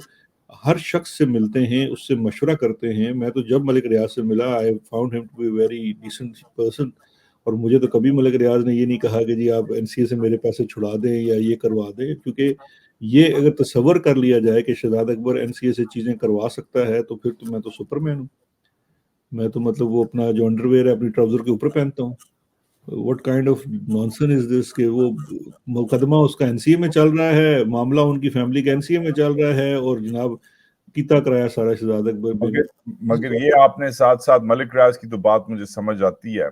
ہر شخص سے ملتے ہیں, اس سے مشورہ کرتے ہیں. میں تو جب ملک ریاض سے ملا, I found him to be very decent person, اور مجھے تو کبھی ملک ریاض نے یہ نہیں کہا کہ جی آپ این سی اے سے میرے پیسے چھڑا دیں یا یہ کروا دیں, کیونکہ یہ اگر تصور کر لیا جائے کہ شہزاد اکبر این سی اے سے چیزیں کروا سکتا ہے تو پھر تو میں تو سپر مین ہوں. میں تو مطلب وہ اپنا جو انڈر ویئر ہے اپنی ٹراؤزر کے اوپر پہنتا ہوں. واٹ کائنڈ آف نانسن از دس کہ وہ مقدمہ اس کا این سی اے میں چل رہا ہے, معاملہ ان کی فیملی کا این سی اے میں چل رہا ہے, اور جناب کیتا کرایا سارا شہزاد اکبر بن. مگر یہ آپ نے ساتھ ساتھ ملک ریاض کی تو بات مجھے سمجھ آتی ہے,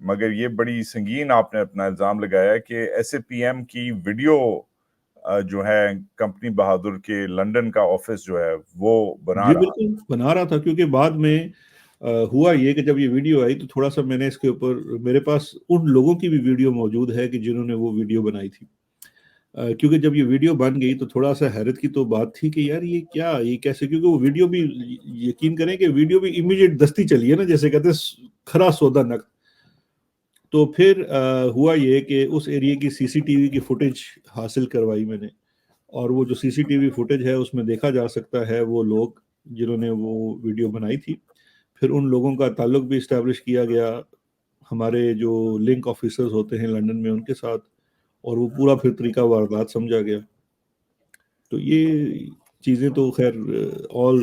مگر یہ بڑی سنگین آپ نے اپنا الزام لگایا کہ ایس اے پی ایم کی ویڈیو جو ہے کمپنی بہادر کے لنڈن کا آفس جو ہے وہ بنا جی رہا. بالکل بنا رہا تھا, کیونکہ بعد میں ہوا یہ کہ جب یہ ویڈیو آئی تو تھوڑا سا میں نے اس کے اوپر, میرے پاس ان لوگوں کی بھی ویڈیو موجود ہے کہ جنہوں نے وہ ویڈیو بنائی تھی. کیونکہ جب یہ ویڈیو بن گئی تو تھوڑا سا حیرت کی تو بات تھی کہ یار یہ کیا, یہ کیسے, کیونکہ وہ ویڈیو بھی یقین کریں کہ ویڈیو بھی امیڈیٹ دستی چلی ہے نا, جیسے کہتے ہیں کھرا سودا نقد. تو پھر ہوا یہ کہ اس ایریے کی سی سی ٹی وی کی فوٹیج حاصل کروائی میں نے, اور وہ جو سی سی ٹی وی فوٹیج ہے اس میں دیکھا جا سکتا ہے وہ لوگ جنہوں نے وہ ویڈیو بنائی تھی. پھر ان لوگوں کا تعلق بھی اسٹیبلش کیا گیا ہمارے جو لنک آفیسرز ہوتے ہیں لنڈن میں ان کے ساتھ, اور وہ پورا پھر طریقہ واردات سمجھا گیا. تو یہ چیزیں تو خیر all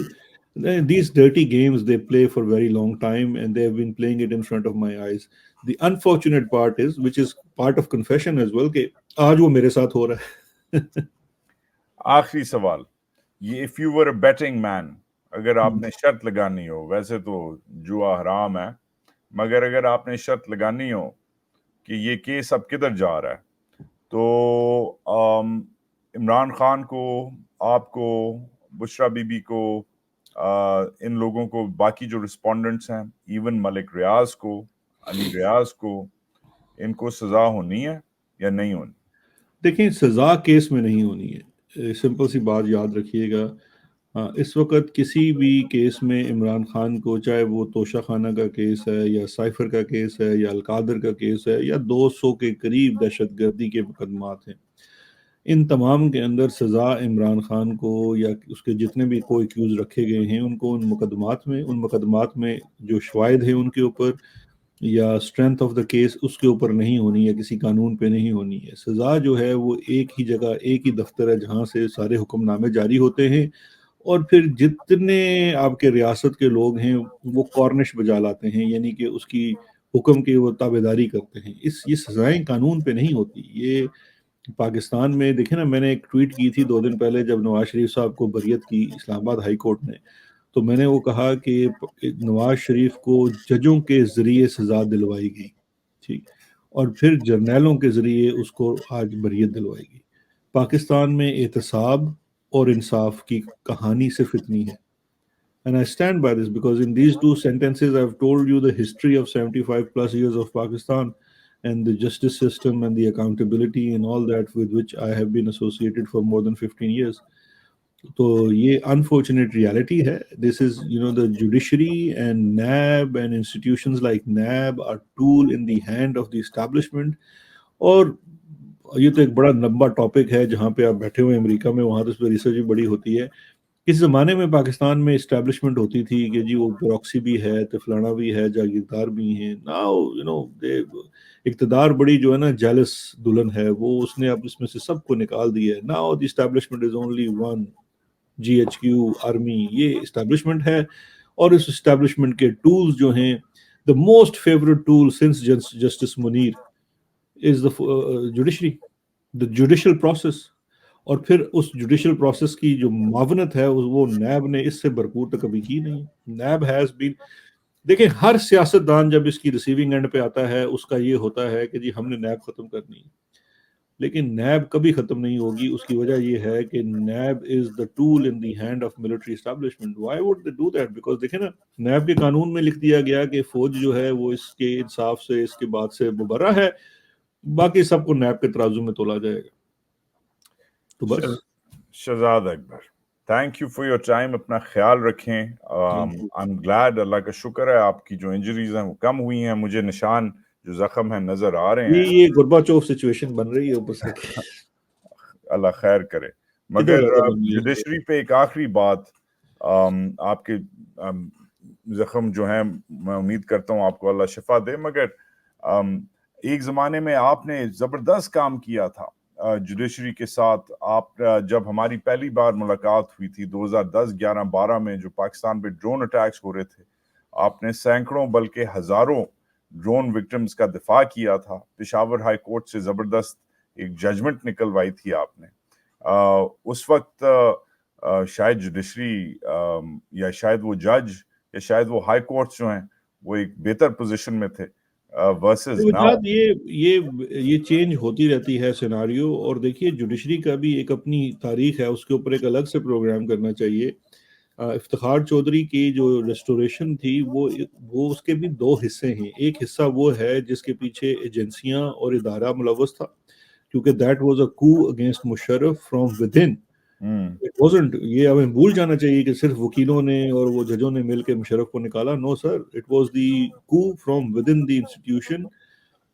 these dirty games they play for very long time and they have been playing it in front of my eyes. The unfortunate part is, which is part of confession as well, کہ آج وہ میرے ساتھ ہو رہا ہے. آخری سوال یہ, if you were a betting man, اگر آپ نے شرط لگانی ہو, ویسے تو جوا حرام ہے, مگر اگر آپ نے شرط لگانی ہو کہ یہ کیس اب کدھر جا رہا ہے, تو عمران خان کو, آپ کو, بشرا بی بی کو, ان لوگوں کو, باقی جو رسپونڈنٹس ہیں, ایون ملک ریاض کو, علی ریاض کو, ان کو سزا ہونی ہے یا نہیں ہونی؟ دیکھیں سزا کیس میں نہیں ہونی ہے, سمپل سی بات یاد رکھیے گا. اس وقت کسی بھی کیس میں عمران خان کو, چاہے وہ توشہ خانہ کا کیس ہے یا سائفر کا کیس ہے یا القادر کا کیس ہے یا 200 کے قریب دہشت گردی کے مقدمات ہیں, ان تمام کے اندر سزا عمران خان کو یا اس کے جتنے بھی کو ایکیوز رکھے گئے ہیں ان کو ان مقدمات میں جو شواہد ہیں ان کے اوپر یا اسٹرینتھ آف دا کیس اس کے اوپر نہیں ہونی ہے, کسی قانون پہ نہیں ہونی ہے. سزا جو ہے وہ ایک ہی جگہ, ایک ہی دفتر ہے جہاں سے سارے حکم نامے جاری ہوتے ہیں, اور پھر جتنے آپ کے ریاست کے لوگ ہیں وہ کارنش بجا لاتے ہیں, یعنی کہ اس کی حکم کی وہ تابعداری کرتے ہیں. یہ سزائیں قانون پہ نہیں ہوتی. یہ پاکستان میں دیکھیں نا, میں نے ایک ٹویٹ کی تھی 2 دن پہلے جب نواز شریف صاحب کو بریت کی اسلام آباد ہائی کورٹ نے, تو میں نے وہ کہا کہ نواز شریف کو ججوں کے ذریعے سزا دلوائی گئی, ٹھیک, اور پھر جرنیلوں کے ذریعے اس کو آج بریت دلوائی گئی. پاکستان میں احتساب اور انصاف کی کہانی صرف اتنی ہے. And I stand by this because in these 2 sentences I've told you the history of 75 plus years of Pakistan and the justice system and the accountability and all that with which I have been associated for more than 15 years. تو یہ unfortunate reality ہے. This is, the judiciary and NAB and institutions like NAB are tool in the hand of the establishment. اور یہ تو ایک بڑا لمبا topic ہے جہاں پہ آپ بیٹھے ہوئے امریکہ میں, وہاں تو اس پہ ریسرچ بھی بڑی ہوتی ہے. اس زمانے میں پاکستان میں اسٹیبلشمنٹ ہوتی تھی کہ جی وہ پروکسی بھی ہے, فلانا بھی ہے, جاگیردار بھی ہیں. ناؤ اقتدار بڑی جو ہے نا جیلس دلہن ہے, وہ اس نے اب اس میں سے سب کو نکال دیا ہے. Now the establishment is only one, G H Q, army, یہ اسٹیبلشمنٹ ہے. اور اس اسٹیبلشمنٹ کے ٹولز جو ہیں, the most favourite tool since justice Munir is the judiciary, the judicial process. اور پھر اس جوڈیشل پروسیس کی جو معاونت ہے وہ نیب نے اس سے بھرپور تو کبھی کی نہیں. نیب ہیز بین, دیکھیں ہر سیاستدان جب اس کی ریسیونگ اینڈ پہ آتا ہے اس کا یہ ہوتا ہے کہ جی ہم نے نیب ختم کرنی ہے، لیکن نیب کبھی ختم نہیں ہوگی. اس کی وجہ یہ ہے کہ NAB is the tool in the hand of military establishment. Why would they do that? Because دیکھیں نا نیب کے قانون میں لکھ دیا گیا کہ فوج جو ہے وہ اس کے انصاف سے اس کے بعد سے مبرہ ہے، باقی سب کو نیب کے ترازو میں تولا جائے گا. تو بس Shahzad Akbar, thank you for your time. اپنا خیال رکھیں. آئی ایم گلیڈ، اللہ کا شکر ہے آپ کی جو انجریز ہیں وہ کم ہوئی ہیں. مجھے نشان جو زخم ہیں نظر آ رہے ہیں. یہ گرباچوف سچویشن بن رہی ہے اوپر سے. اللہ خیر کرے. مگر جوڈیشری پہ ایک آخری بات، آپ کے زخم جو ہیں میں امید کرتا ہوں آپ کو اللہ شفا دے، مگر ایک زمانے میں آپ نے زبردست کام کیا تھا جوڈیشری کے ساتھ. آپ جب ہماری پہلی بار ملاقات ہوئی تھی 2010 11 12 میں، جو پاکستان پہ ڈرون اٹیکس ہو رہے تھے، آپ نے سینکڑوں بلکہ ہزاروں ڈرون وکٹمز کا دفاع کیا تھا. پشاور ہائی کورٹ سے زبردست ایک ججمنٹ نکلوائی تھی آپ نے. اس وقت شاید جوڈیشری یا شاید وہ جج یا شاید وہ ہائی کورٹس جو ہیں وہ ایک بہتر پوزیشن میں تھے ورسز ناؤ. یہ چینج ہوتی رہتی ہے سیناریو. اور دیکھیے جوڈیشری کا بھی ایک اپنی تاریخ ہے، اس کے اوپر ایک الگ سے پروگرام کرنا چاہیے. افتخار چودھری کی جو ریسٹوریشن تھی وہ اس کے بھی دو حصے ہیں. ایک حصہ وہ ہے جس کے پیچھے ایجنسیاں اور ادارہ ملوث تھا، کیونکہ دیٹ واز اے کو against Musharraf from with in. It wasn't, یہ ہمیں بھول جانا چاہیے کہ صرف وکیلوں نے اور وہ ججوں نے مل کے مشرف کو نکالا. نو سر، اٹ واز دی کو from with in the institution.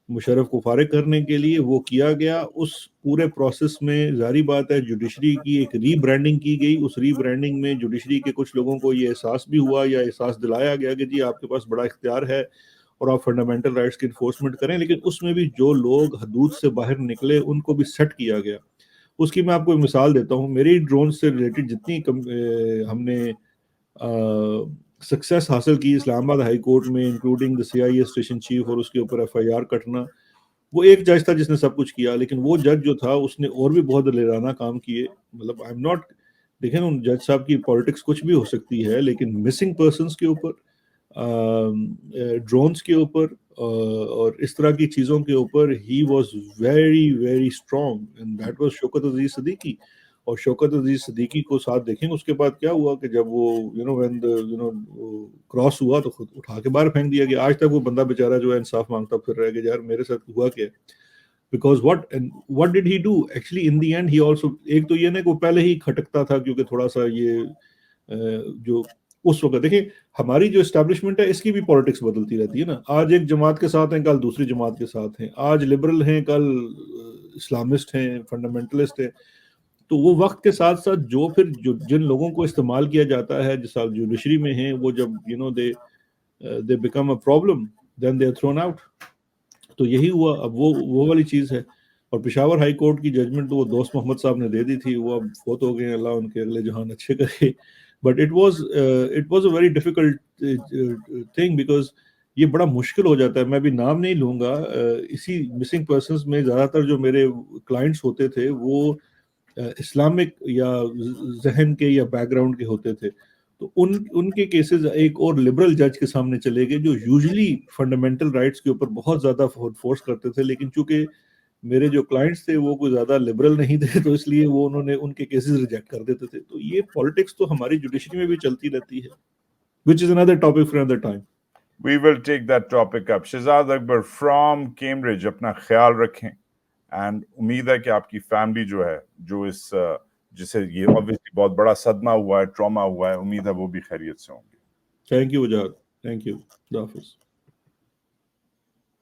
Musharraf کو فارغ کرنے کے لیے وہ کیا گیا. اس پورے پروسیس میں ظاہری بات ہے جوڈیشری کی ایک ری برانڈنگ کی گئی. اس ری برانڈنگ میں جوڈیشری کے کچھ لوگوں کو یہ احساس بھی ہوا یا احساس دلایا گیا کہ جی آپ کے پاس بڑا اختیار ہے اور آپ فنڈامنٹل رائٹس کی انفورسمنٹ کریں. لیکن اس میں بھی جو لوگ حدود سے باہر نکلے ان کو بھی سیٹ کیا گیا. اس کی میں آپ کو ایک مثال دیتا ہوں. میری ڈرون سے ریلیٹڈ جتنی ہم نے سکسیس حاصل کی اسلام آباد ہائی کورٹ میں، including the C I A station chief اور اس کے اوپر ایف آئی آر کٹنا، وہ ایک جج تھا جس نے سب کچھ کیا. لیکن وہ جج جو تھا اس نے اور بھی بہت دلیرانہ کام کیے. مطلب آئی ایم ناٹ، دیکھیں ان جج صاحب کی پالیٹکس کچھ بھی ہو سکتی ہے، لیکن مسنگ پرسنس کے اوپر، ڈرونز کے اوپر اور اس طرح کی چیزوں کے اوپر he was very very strong. And that was Shaukat Aziz Siddiqui. اور شوکت عزیز صدیقی کو ساتھ دیکھیں اس کے بعد کیا ہوا کہ جب وہ کراس ہوا تو خود اٹھا کے باہر پھینک دیا گیا. آج تک وہ بندہ بیچارہ جو ہے انصاف مانگتا پھر رہ گیا، یار میرے ساتھ ہوا کیا. Because what did he do actually in the end? He also، ایک تو یہ نہیں کہ وہ پہلے ہی کھٹکتا تھا کیونکہ تھوڑا سا یہ جو اس وقت دیکھیں ہماری جو اسٹیبلشمنٹ ہے اس کی بھی پالیٹکس بدلتی رہتی ہے نا. آج ایک جماعت کے ساتھ ہیں، کل دوسری جماعت کے ساتھ ہیں. آج لبرل ہیں، کل اسلامسٹ ہیں، فنڈامنٹلسٹ ہیں. تو وہ وقت کے ساتھ ساتھ جو جن لوگوں کو استعمال کیا جاتا ہے جس سال جوڈیشری میں ہیں، وہ جب they become a problem then they are thrown out. تو یہی ہوا. اب وہ والی چیز ہے. اور پشاور ہائی کورٹ کی ججمنٹ تو وہ دوست محمد صاحب نے دے دی تھی، وہ اب فوت ہو گئے، اللہ ان کے اگلے جہان اچھے کرے. But it was a very difficult thing because یہ بڑا مشکل ہو جاتا ہے. میں بھی نام نہیں لوں گا. اسی مسنگ پرسنس میں زیادہ تر جو میرے کلائنٹس ہوتے تھے وہ اسلامک یا ذہن کے یا بیک گراؤنڈ کے ہوتے تھے. تو ان کے کیسز ایک اور لبرل جج کے سامنے چلے گئے جو یوزلی فنڈامنٹل رائٹس کے اوپر بہت زیادہ فورس کرتے تھے. لیکن چونکہ میرے جو کلائنٹس تھے وہ کوئی زیادہ لبرل نہیں تھے تو اس لیے وہ انہوں نے ان کے کیسز ریجیکٹ کر دیتے تھے. تو یہ پالیٹکس تو ہماری جوڈیشری میں بھی چلتی رہتی ہے، which is another topic for another time. We will take that topic up. Shahzad Akbar from Cambridge, اپنا خیال رکھیں. اینڈ امید ہے کہ آپ کی فیملی جو ہے جو اس جسے یہ obviously بہت بڑا صدمہ ہوا ہے، ٹراما ہوا ہے، امید ہے وہ بھی خیریت سے ہوں گے. تھینک یو وجاد، تھینک یو، خدا حافظ.